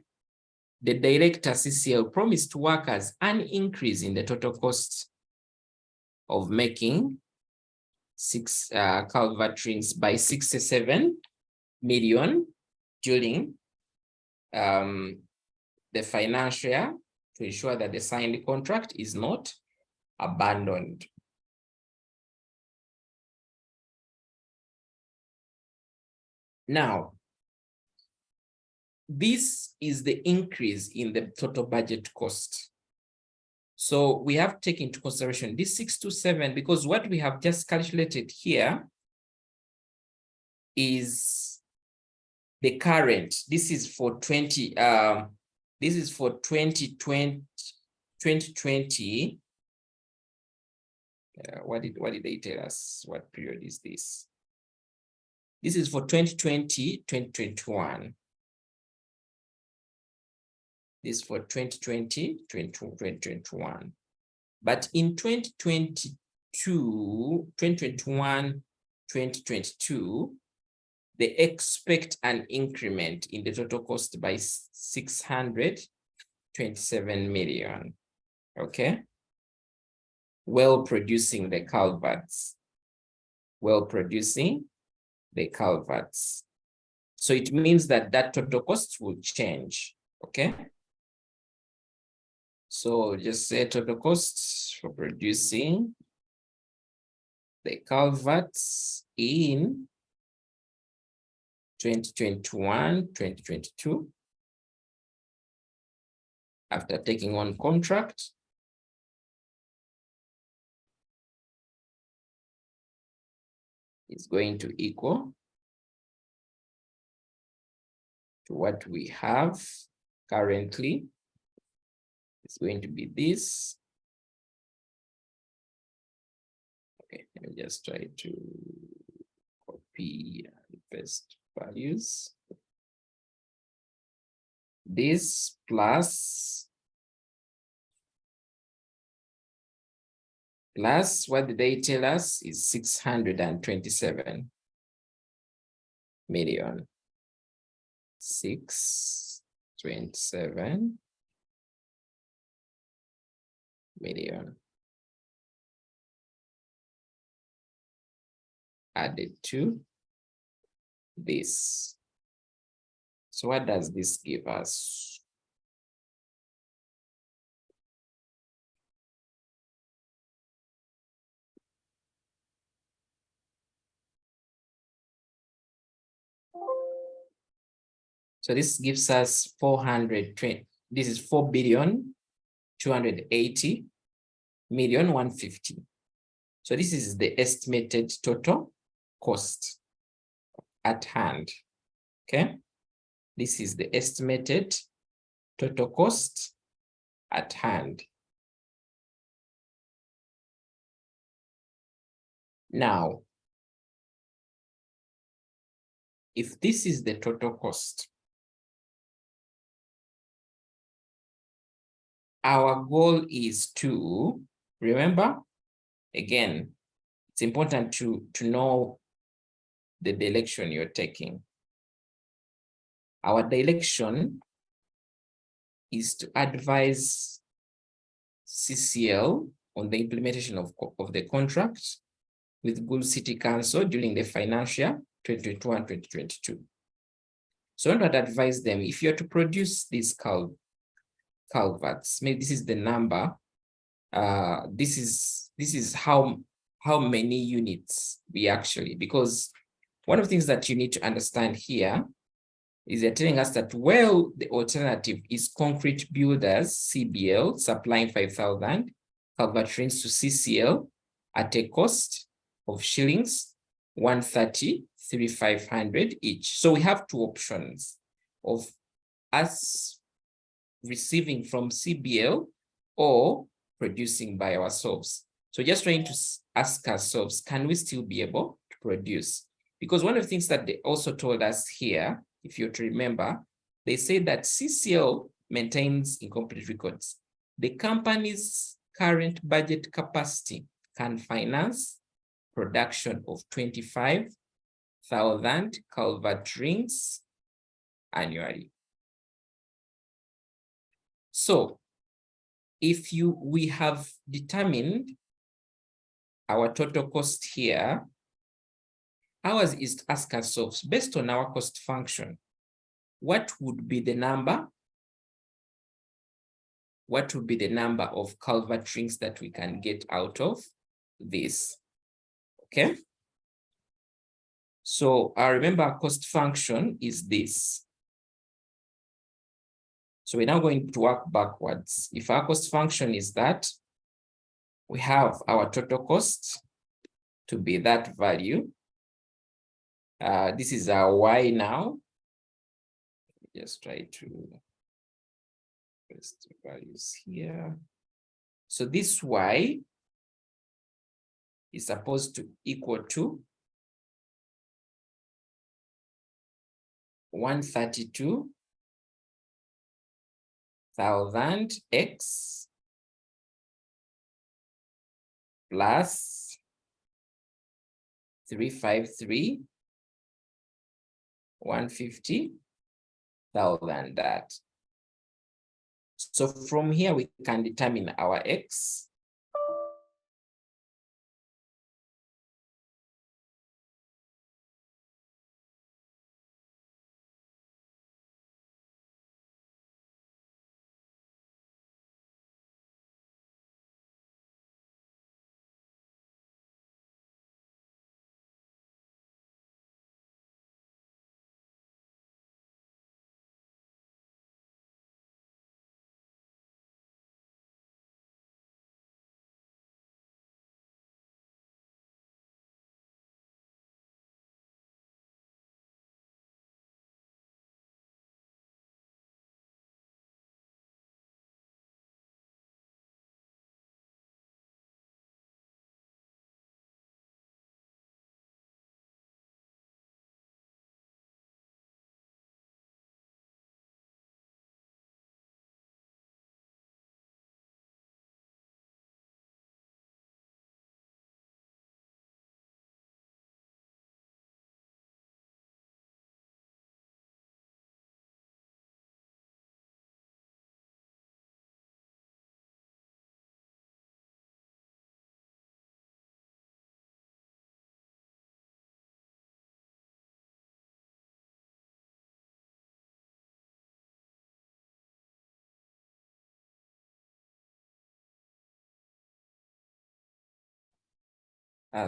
the director CCL promised workers an increase in the total cost of making 6 culvert rings by 67 million during the financial year to ensure that the signed contract is not abandoned. Now, this is the increase in the total budget cost. So we have taken into consideration this 627 because what we have just calculated here is the current. This is for 2020. This is for 2020. What did they tell us? What period is this? This is for 2020, 2021. This is for 2020, 2021. But in 2022, 2021, 2022, they expect an increment in the total cost by 627 million. Okay. Well producing the culverts. Well producing the culverts. So it means that that total cost will change. Okay. So just say total costs for producing the culverts in 2021, 2022, after taking on contract, is going to equal to what we have currently. It's going to be this. Okay, let me just try to copy and paste values. This plus what did they tell us is 627 million. 627 million added to this. So what does this give us? So this gives us 420. This is 4,280,150,000. So this is the estimated total cost at hand. Okay. This is the estimated total cost at hand. Now, if this is the total cost, our goal is to, remember, again, it's important to know the direction you're taking. Our direction is to advise CCL on the implementation of the contract with Good City Council during the financial 2021-2022. So I want to advise them, if you're to produce these culverts, maybe this is the number, this is how many units we actually, because one of the things that you need to understand here is they're telling us that, well, the alternative is concrete builders, CBL, supplying 5,000 culvert rings to CCL at a cost of shillings 130,3,500 each. So we have two options of us receiving from CBL or producing by ourselves. So just trying to ask ourselves, can we still be able to produce? Because one of the things that they also told us here, if you remember, they said that CCL maintains incomplete records. The company's current budget capacity can finance production of 25,000 culvert rings annually. So if we have determined our total cost here, ours is to ask ourselves, based on our cost function, what would be the number? What would be the number of culvert rings that we can get out of this? Okay. So I remember our cost function is this. So we're now going to work backwards. If our cost function is that, we have our total cost to be that value. This is our Y now. Just try to paste the values here. So this Y is supposed to equal to 132,000 X plus 353,150,000 that. So from here, we can determine our X.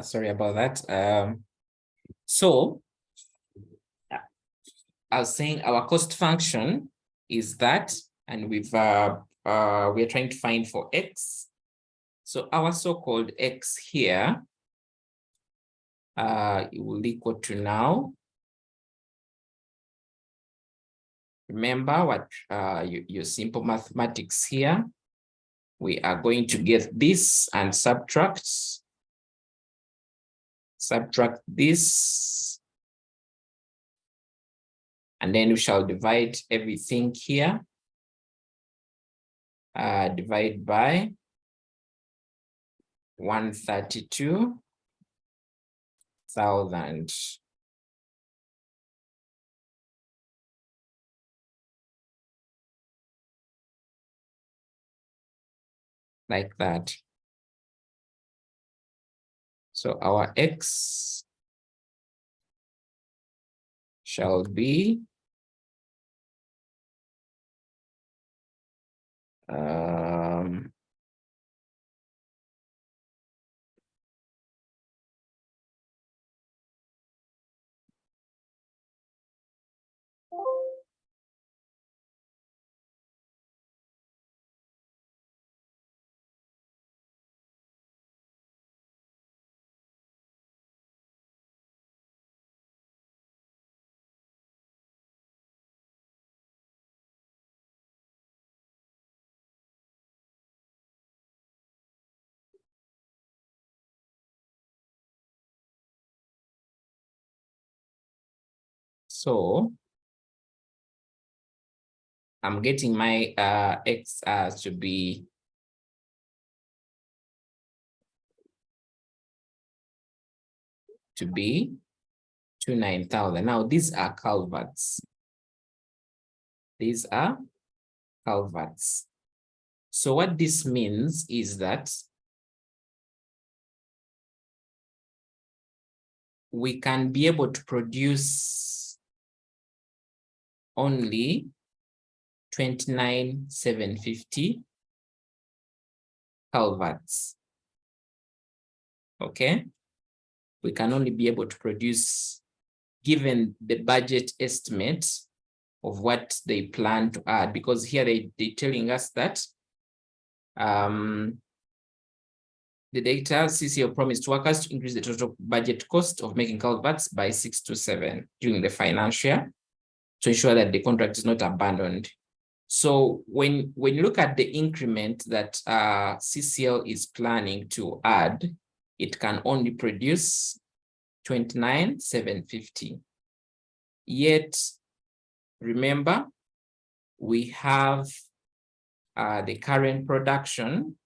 Sorry about that. So I was saying our cost function is that, and we're trying to find for X. So our so-called X here, it will equal to now. Remember what your simple mathematics here. We are going to get this and subtract this. And then we shall divide everything here. Divide by 132,000. Like that. So our X shall be So I'm getting my X to be to be 29,000. Now these are culverts. These are culverts. So what this means is that we can be able to produce only 29,750 culverts. Okay, we can only be able to produce, given the budget estimate of what they plan to add, because here they're telling us that the data CCL promised workers to increase the total budget cost of making culverts by 6 to 7 during the financial year to ensure that the contract is not abandoned. So when you look at the increment that CCL is planning to add, it can only produce 29,750. Yet, remember, we have the current production.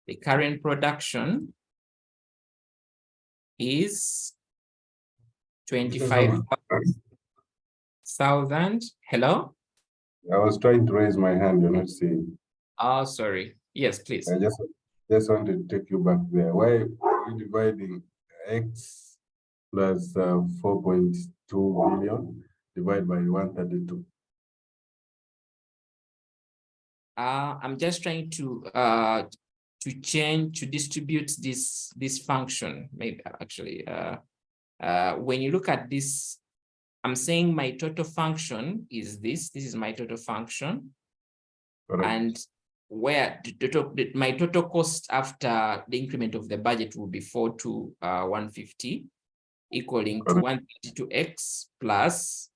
The current production is 25,000. Hello? I was trying to raise my hand, you're not seeing. Oh, sorry. Yes, please. I just wanted to take you back there. Why are you dividing X plus 4.2 billion divided by 132? I'm just trying to distribute this function. Maybe actually, when you look at this, I'm saying my total function is this. This is my total function. Correct. And where my total cost after the increment of the budget will be 4 to 150, equaling to 132x plus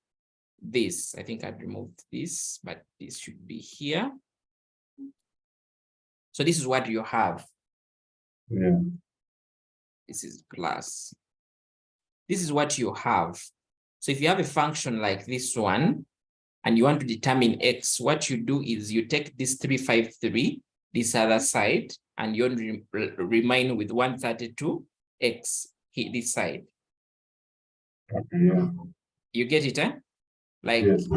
this. I think I've removed this, but this should be here. So this is what you have. Yeah. This is plus. This is what you have. So if you have a function like this one, and you want to determine X, what you do is you take this 353, this other side, and you remain with 132X, this side. Okay, yeah. You get it, eh? Like, yes.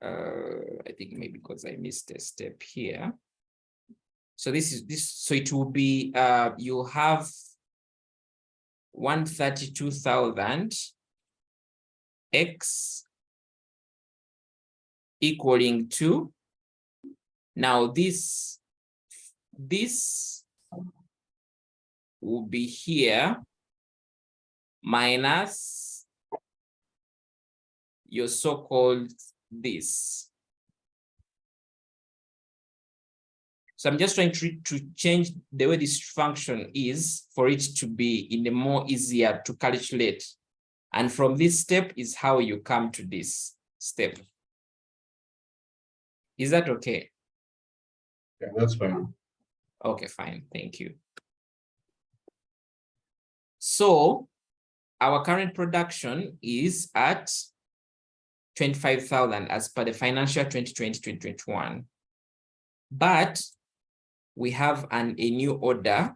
I think maybe because I missed a step here. So this is this, so it will be, you have 132,000 X equaling to, now this will be here minus your so-called this. So I'm just trying to change the way this function is for it to be in a more easier to calculate. And from this step is how you come to this step. Is that okay? Yeah, that's fine. Okay, fine. Thank you. So our current production is at 25,000 as per the financial 2020-2021. But we have a new order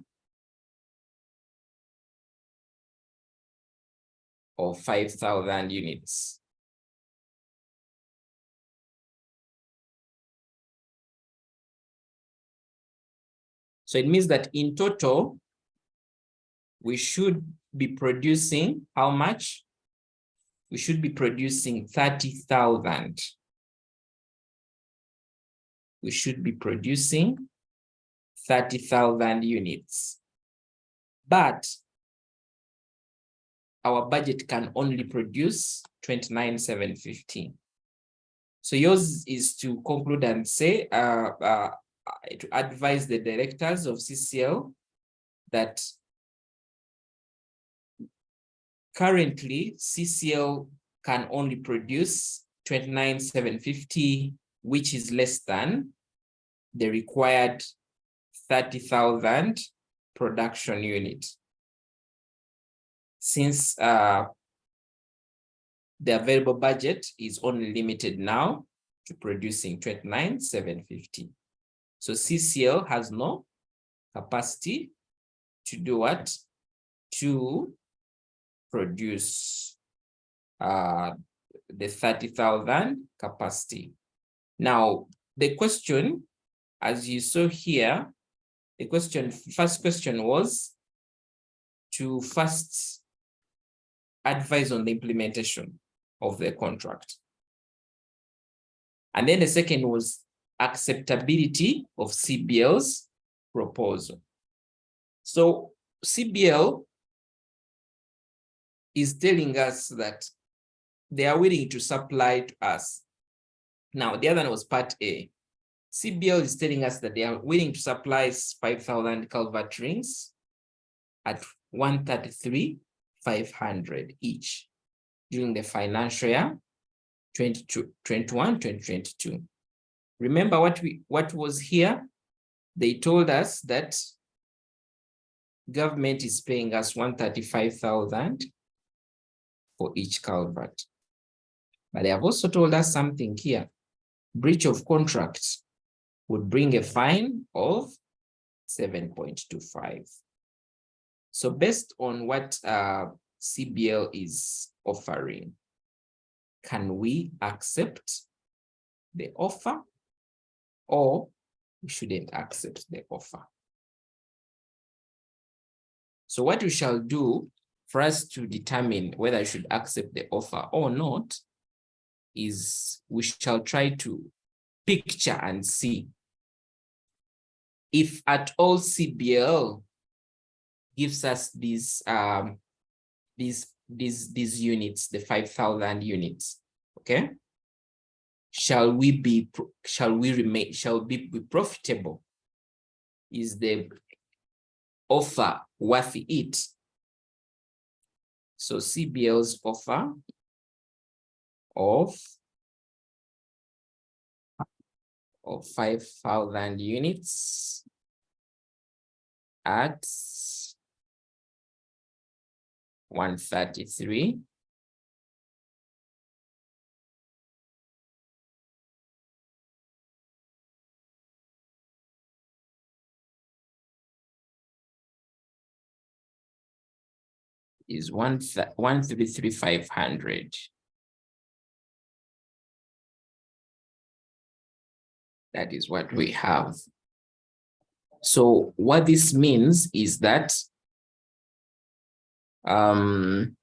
of 5,000 units. So it means that in total, we should be producing how much? We should be producing 30,000. We should be producing 30,000 units. But our budget can only produce 29,750. So yours is to conclude and say, to advise the directors of CCL that currently CCL can only produce 29,750, which is less than the required 30,000 production unit. since the available budget is only limited now to producing 29,750. So CCL has no capacity to do what? To produce the 30,000 capacity. Now, the question, as you saw here, the first question was to first advise on the implementation of the contract. And then the second was acceptability of CBL's proposal. So CBL is telling us that they are willing to supply to us. Now, the other one was part A. CBL is telling us that they are willing to supply 5,000 culvert rings at 133,500 each during the financial year 2021-2022. Remember what was here? They told us that government is paying us 135,000 for each culvert. But they have also told us something here. Breach of contract would bring a fine of 7.25. So based on what CBL is offering, can we accept the offer or we shouldn't accept the offer? So what we shall do for us to determine whether I should accept the offer or not is we shall try to picture and see if at all CBL gives us these units, the 5,000 units. Okay, shall we be profitable? Is the offer worth it? So CBL's offer of 5,000 units at 133 is 133,500. That is what we have. So what this means is that we're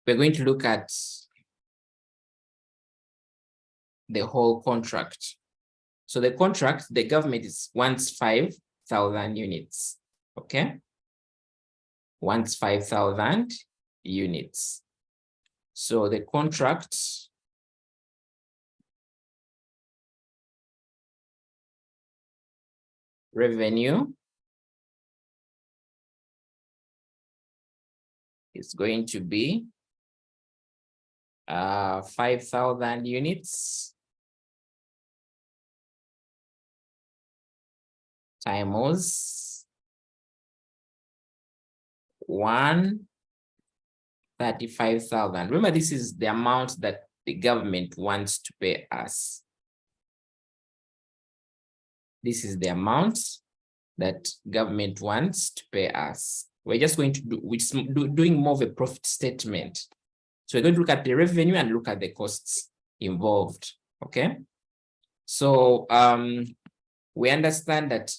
going to look at the whole contract. So the contract, the government wants 5,000 units, okay? Wants 5,000 units. So the contract revenue is going to be 5,000 units times 135,000. Remember, this is the amount that the government wants to pay us. This is the amount that government wants to pay us. We're just going to doing more of a profit statement. So we're going to look at the revenue and look at the costs involved. Okay. So we understand that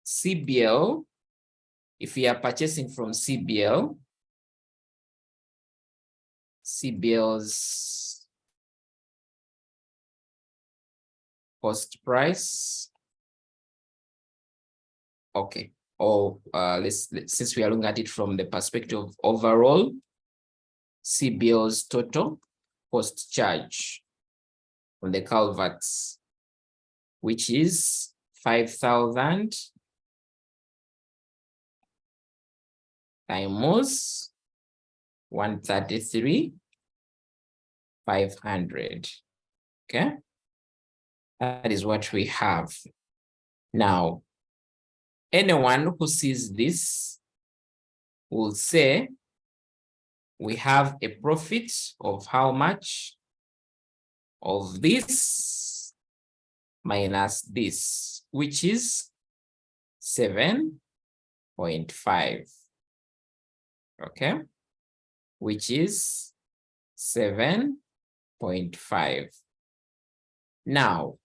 CBL, if we are purchasing from CBL's cost price. Okay. Or since we are looking at it from the perspective of overall, CBL's total cost charge on the culverts, which is 5,000 times 133,500. Okay, that is what we have. Now, anyone who sees this will say, we have a profit of how much? Of this minus this, which is 7.5. Okay, which is 7.5. Now,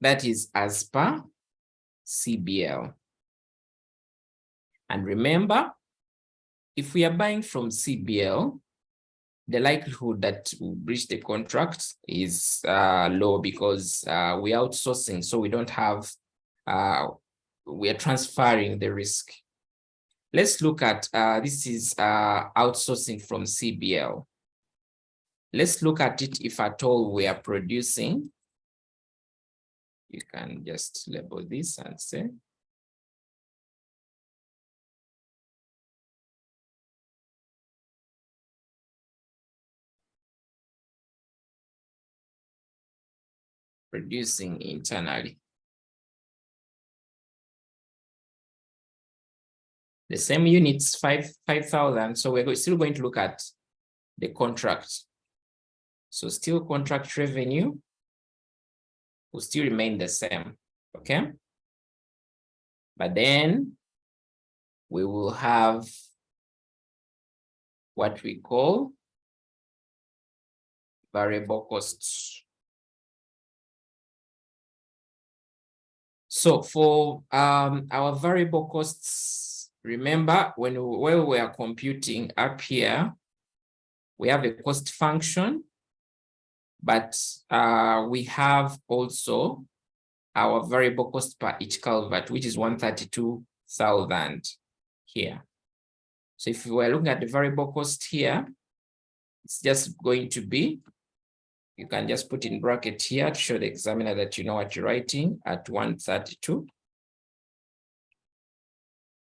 that is as per CBL. And remember, if we are buying from CBL, the likelihood that we'll breach the contract is low because we are outsourcing, so we don't have, we are transferring the risk. Let's look at, this is outsourcing from CBL. Let's look at it if at all we are producing. You can just label this and say, producing internally. The same units, 5,000. So we're still going to look at the contract. So still contract revenue will still remain the same, okay? But then we will have what we call variable costs. So for our variable costs, remember when we are computing up here, we have a cost function, but we have also our variable cost per each culvert, which is 132,000 here. So if we were looking at the variable cost here, it's just going to be, you can just put in bracket here to show the examiner that you know what you're writing, at 132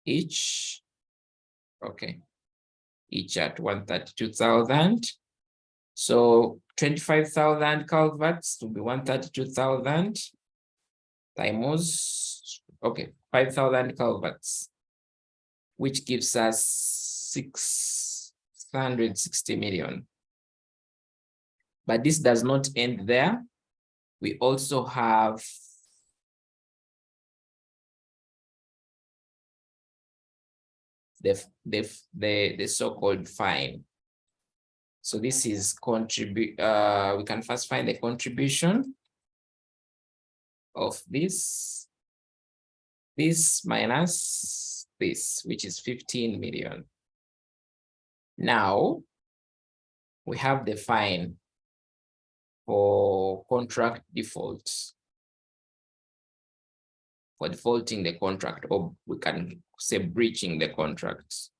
each. Okay, each at 132,000. So 25,000 culverts to be 132,000 times, okay, 5,000 culverts, which gives us 660 million. But this does not end there. We also have the so-called fine. So this is we can first find the contribution of this minus this, which is 15 million. Now we have the fine for contract defaults, for defaulting the contract, or we can say breaching the contract.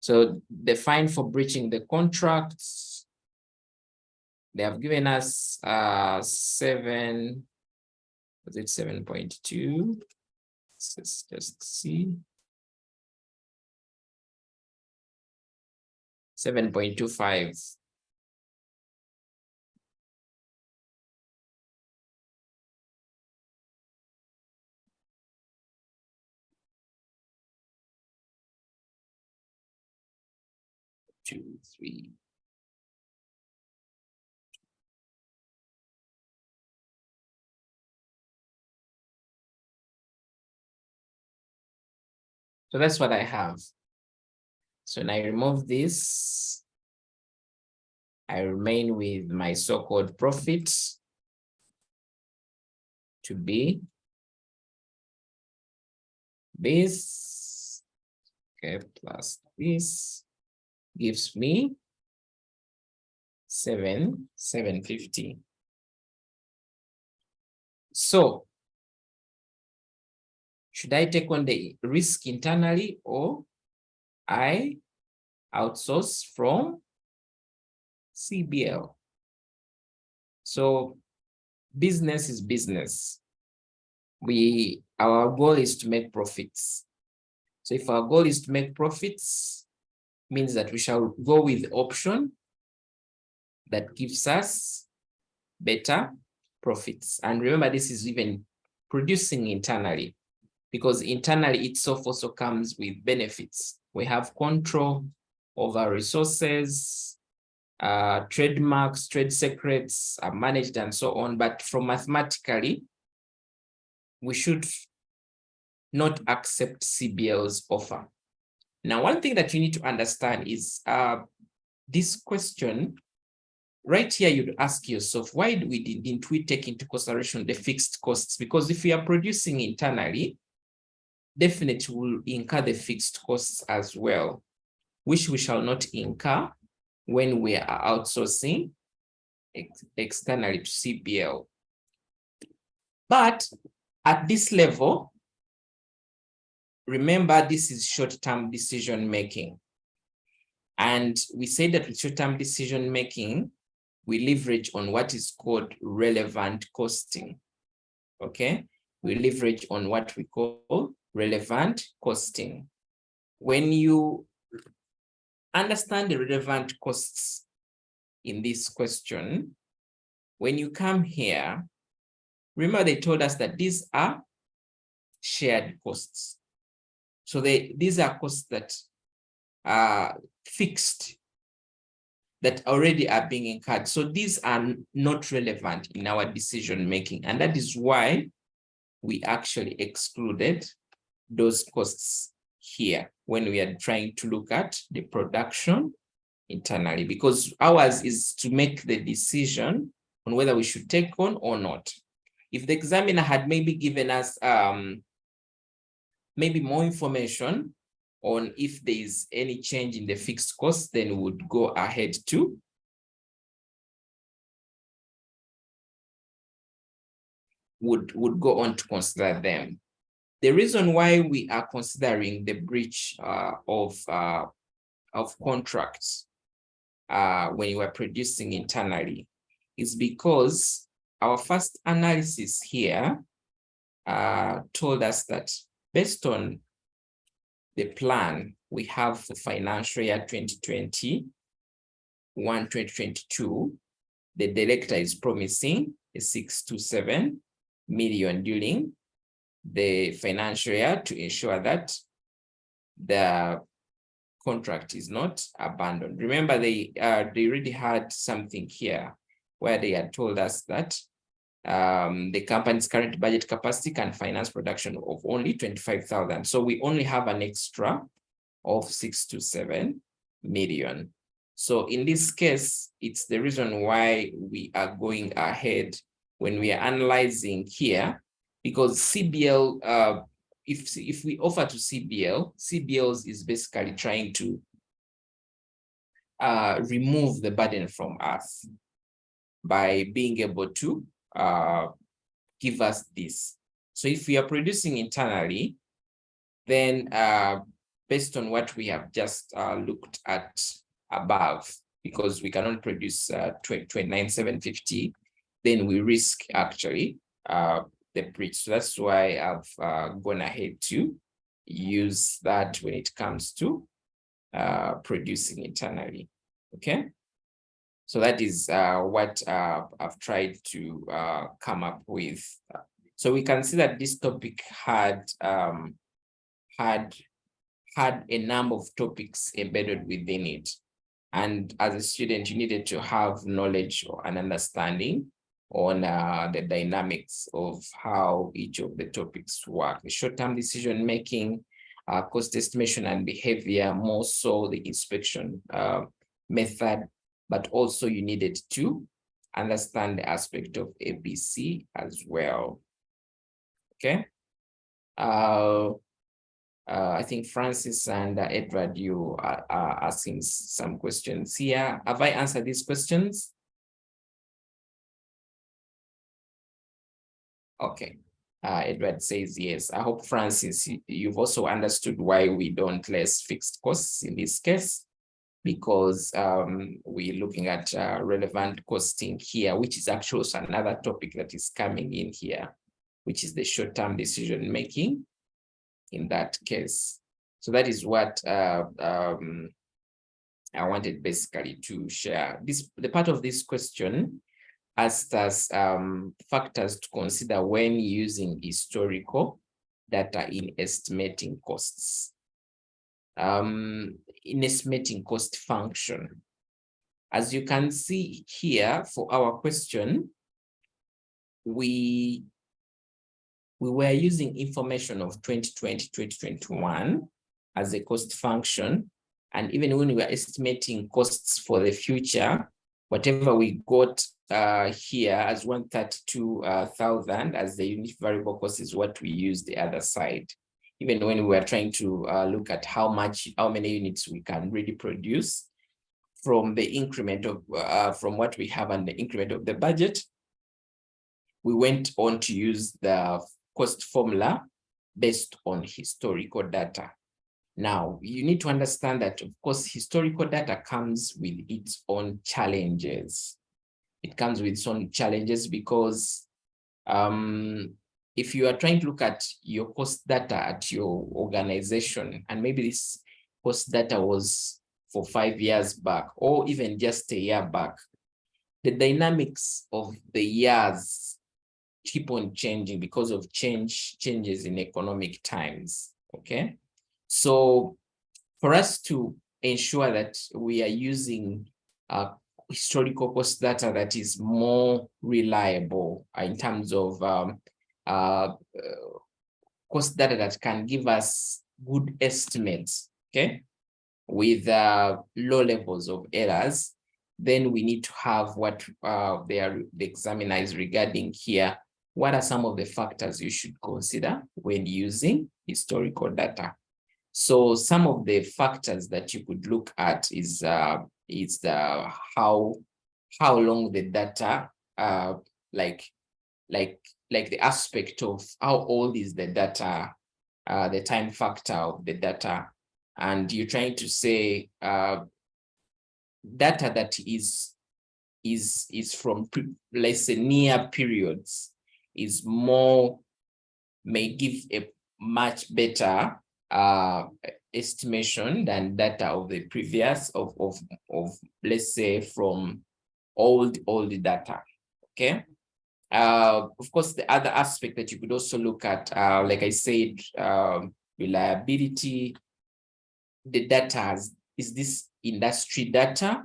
So the fine for breaching the contracts, they have given us 7.2. Let's just see. 7.25. Two, three. So that's what I have. So when I remove this, I remain with my so-called profit to be this, okay, plus this gives me 750. So should I take on the risk internally, or I outsource from CBL? So business is business. Our goal is to make profits. So if our goal is to make profits, means that we shall go with the option that gives us better profits. And remember, this is even producing internally, because internally itself also comes with benefits. We have control over resources, trademarks, trade secrets are managed and so on. But from mathematically, we should not accept CBL's offer. Now, one thing that you need to understand is this question right here, you'd ask yourself, why didn't we take into consideration the fixed costs? Because if we are producing internally, definitely we'll incur the fixed costs as well, which we shall not incur when we are outsourcing externally to CBL. But at this level, remember, this is short-term decision-making. And we say that with short-term decision-making, we leverage on what is called relevant costing, okay? We leverage on what we call relevant costing. When you understand the relevant costs in this question, when you come here, remember they told us that these are shared costs. So these are costs that are fixed, that already are being incurred. So these are not relevant in our decision making. And that is why we actually excluded those costs here when we are trying to look at the production internally, because ours is to make the decision on whether we should take on or not. If the examiner had maybe given us maybe more information on if there is any change in the fixed cost, then we would go ahead to would go on to consider them. The reason why we are considering the breach of contracts when you are producing internally is because our first analysis here told us that based on the plan we have for financial year 2021-2022, the director is promising a 627 million during the financial year to ensure that the contract is not abandoned. Remember, they already had something here where they had told us that the company's current budget capacity can finance production of only 25,000. So we only have an extra of 6 to 7 million. So in this case, it's the reason why we are going ahead when we are analyzing here, because CBL, if we offer to CBL, CBL is basically trying to remove the burden from us by being able to give us this. So if we are producing internally, then based on what we have just looked at above, because we cannot produce 29,750, then we risk actually the breach. So that's why I've gone ahead to use that when it comes to producing internally. Okay. So that is what I've tried to come up with. So we can see that this topic had a number of topics embedded within it. And as a student, you needed to have knowledge or an understanding on the dynamics of how each of the topics work. The short-term decision-making, cost estimation and behavior, more so the inspection method, but also you needed to understand the aspect of ABC as well. Okay. I think Francis and Edward, you are asking some questions here. Have I answered these questions? Okay. Edward says yes. I hope, Francis, you've also understood why we don't list fixed costs in this case, because we're looking at relevant costing here, which is actually also another topic that is coming in here, which is the short-term decision-making in that case. So that is what I wanted basically to share. The part of this question asked us factors to consider when using historical data in estimating costs. In estimating cost function. As you can see here for our question, we were using information of 2020, 2021 as a cost function. And even when we were estimating costs for the future, whatever we got here as 132,000 as the unit variable cost is what we use the other side. Even when we were trying to look at how many units we can really produce from the increment of, from what we have and the increment of the budget, we went on to use the cost formula based on historical data. Now, you need to understand that, of course, historical data comes with its own challenges. It comes with its own challenges because if you are trying to look at your cost data at your organization, and maybe this cost data was for 5 years back, or even just a year back, the dynamics of the years keep on changing because of changes in economic times, okay? So for us to ensure that we are using historical cost data that is more reliable in terms of cost data that can give us good estimates, okay, with low levels of errors, then we need to have what the examiner is regarding here. What are some of the factors you should consider when using historical data? So some of the factors that you could look at is how long the data, like the aspect of how old is the data, the time factor of the data, and you're trying to say data that is from, let's say, near periods is may give a much better estimation than data of the previous of let's say from old data, okay? Of course, the other aspect that you could also look at, like I said, reliability. The data, is this industry data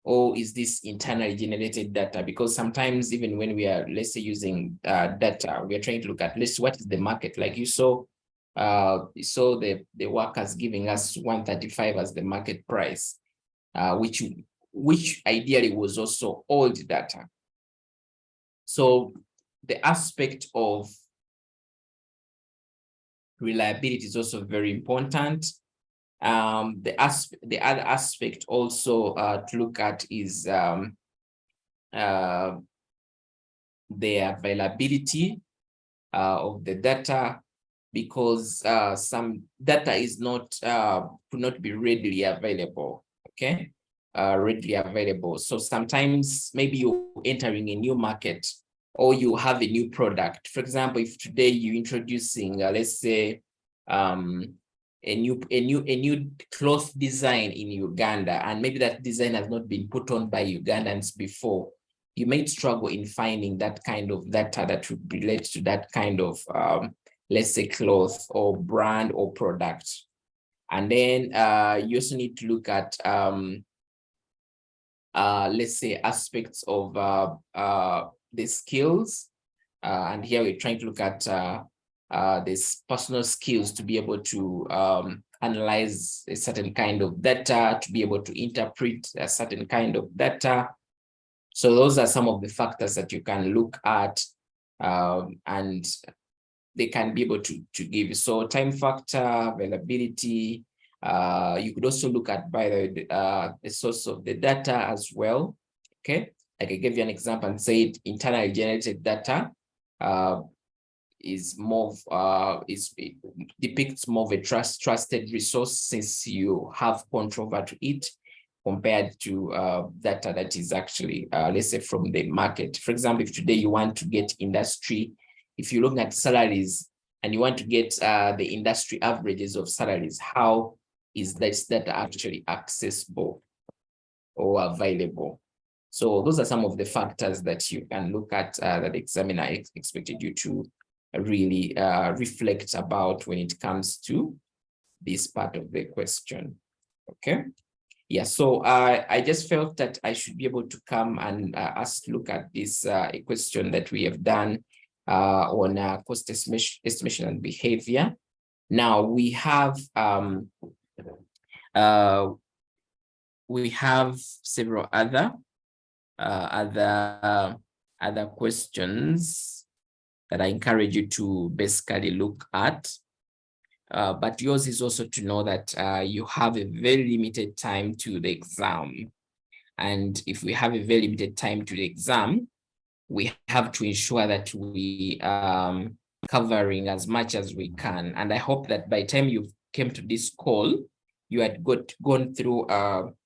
or is this internally generated data? Because sometimes even when we are, let's say, using data, we are trying to look at, let's, what is the market? Like you saw the workers giving us 135 as the market price, which ideally was also old data. So the aspect of reliability is also very important. The other aspect also to look at is the availability of the data, because some data is not could not be readily available, okay? Readily available. So sometimes maybe you're entering a new market or you have a new product. For example, if today you're introducing, let's say, a new cloth design in Uganda, and maybe that design has not been put on by Ugandans before, you might struggle in finding that kind of data that would relate to that kind of let's say cloth or brand or product. And then you also need to look at let's say aspects of the skills, and here we're trying to look at this personal skills to be able to analyze a certain kind of data, to be able to interpret a certain kind of data. So those are some of the factors that you can look at, and they can be able to give you. So time factor, availability. You could also look at by the source of the data as well. Okay, like I gave you an example and said internally generated data is more it depicts more of a trusted resource, since you have control over it, compared to data that is actually let's say from the market. For example, if today you want to get industry, if you look at salaries and you want to get the industry averages of salaries, how is this data actually accessible or available? So those are some of the factors that you can look at that the examiner expected you to really reflect about when it comes to this part of the question. Okay. Yeah, so I just felt that I should be able to come and look at this question that we have done on cost estimation and behavior. Now we have several other questions that I encourage you to basically look at. But yours is also to know that you have a very limited time to the exam. And if we have a very limited time to the exam, we have to ensure that we covering as much as we can. And I hope that by the time you came to this call, you had gone through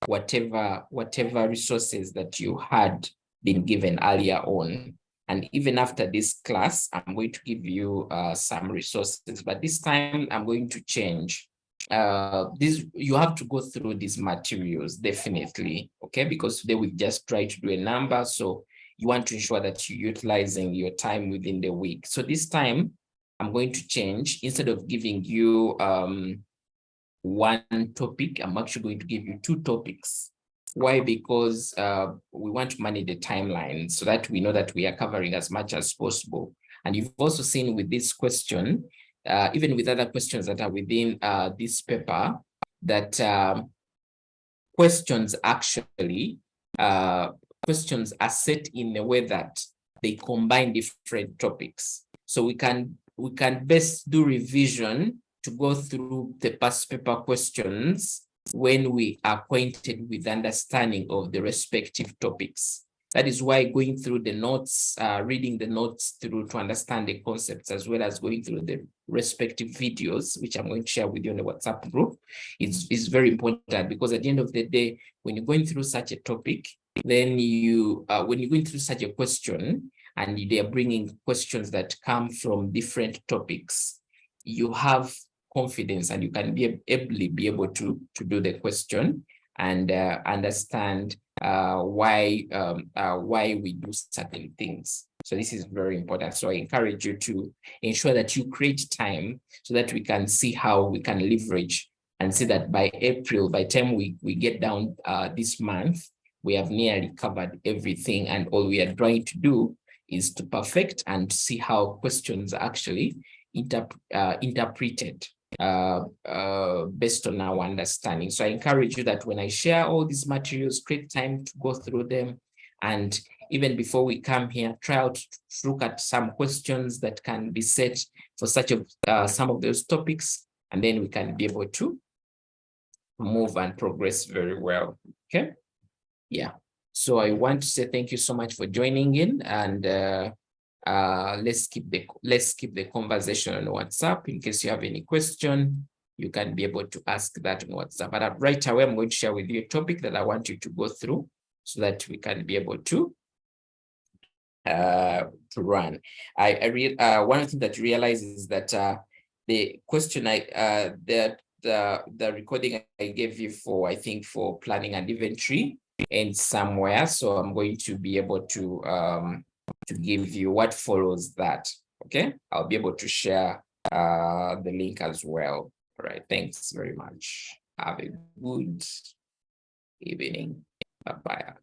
whatever resources that you had been given earlier on. And even after this class, I'm going to give you some resources, but this time I'm going to change. You have to go through these materials, definitely, okay? Because today we've just tried to do a number, so you want to ensure that you're utilizing your time within the week. So this time I'm going to change. Instead of giving you one topic, I'm actually going to give you 2 topics. Why? Because we want to manage the timeline so that we know that we are covering as much as possible. And you've also seen with this question, even with other questions that are within this paper, that questions actually, questions are set in a way that they combine different topics. So we can best do revision to go through the past paper questions when we are acquainted with understanding of the respective topics. That is why going through the notes, reading the notes through to understand the concepts, as well as going through the respective videos, which I'm going to share with you in the WhatsApp group, is very important, because at the end of the day, when you're going through such a topic, then when you're going through such a question, and they are bringing questions that come from different topics, you have confidence and you can be able to do the question and understand why we do certain things. So this is very important. So I encourage you to ensure that you create time so that we can see how we can leverage and see that by April, by the time we get down this month, we have nearly covered everything, and all we are trying to do is to perfect and see how questions are actually interpreted based on our understanding. So I encourage you that when I share all these materials, create time to go through them. And even before we come here, try out to look at some questions that can be set for such some of those topics, and then we can be able to move and progress very well. Okay. Yeah. So I want to say thank you so much for joining in, and let's keep the conversation on WhatsApp. In case you have any question, you can be able to ask that on WhatsApp. But right away, I'm going to share with you a topic that I want you to go through so that we can be able to run. One of the things that you realize is that the question the recording I gave you for, I think, for planning and inventory and somewhere. So I'm going to be able to give you what follows that. Okay, I'll be able to share the link as well. All right, thanks very much. Have a good evening. Bye-bye.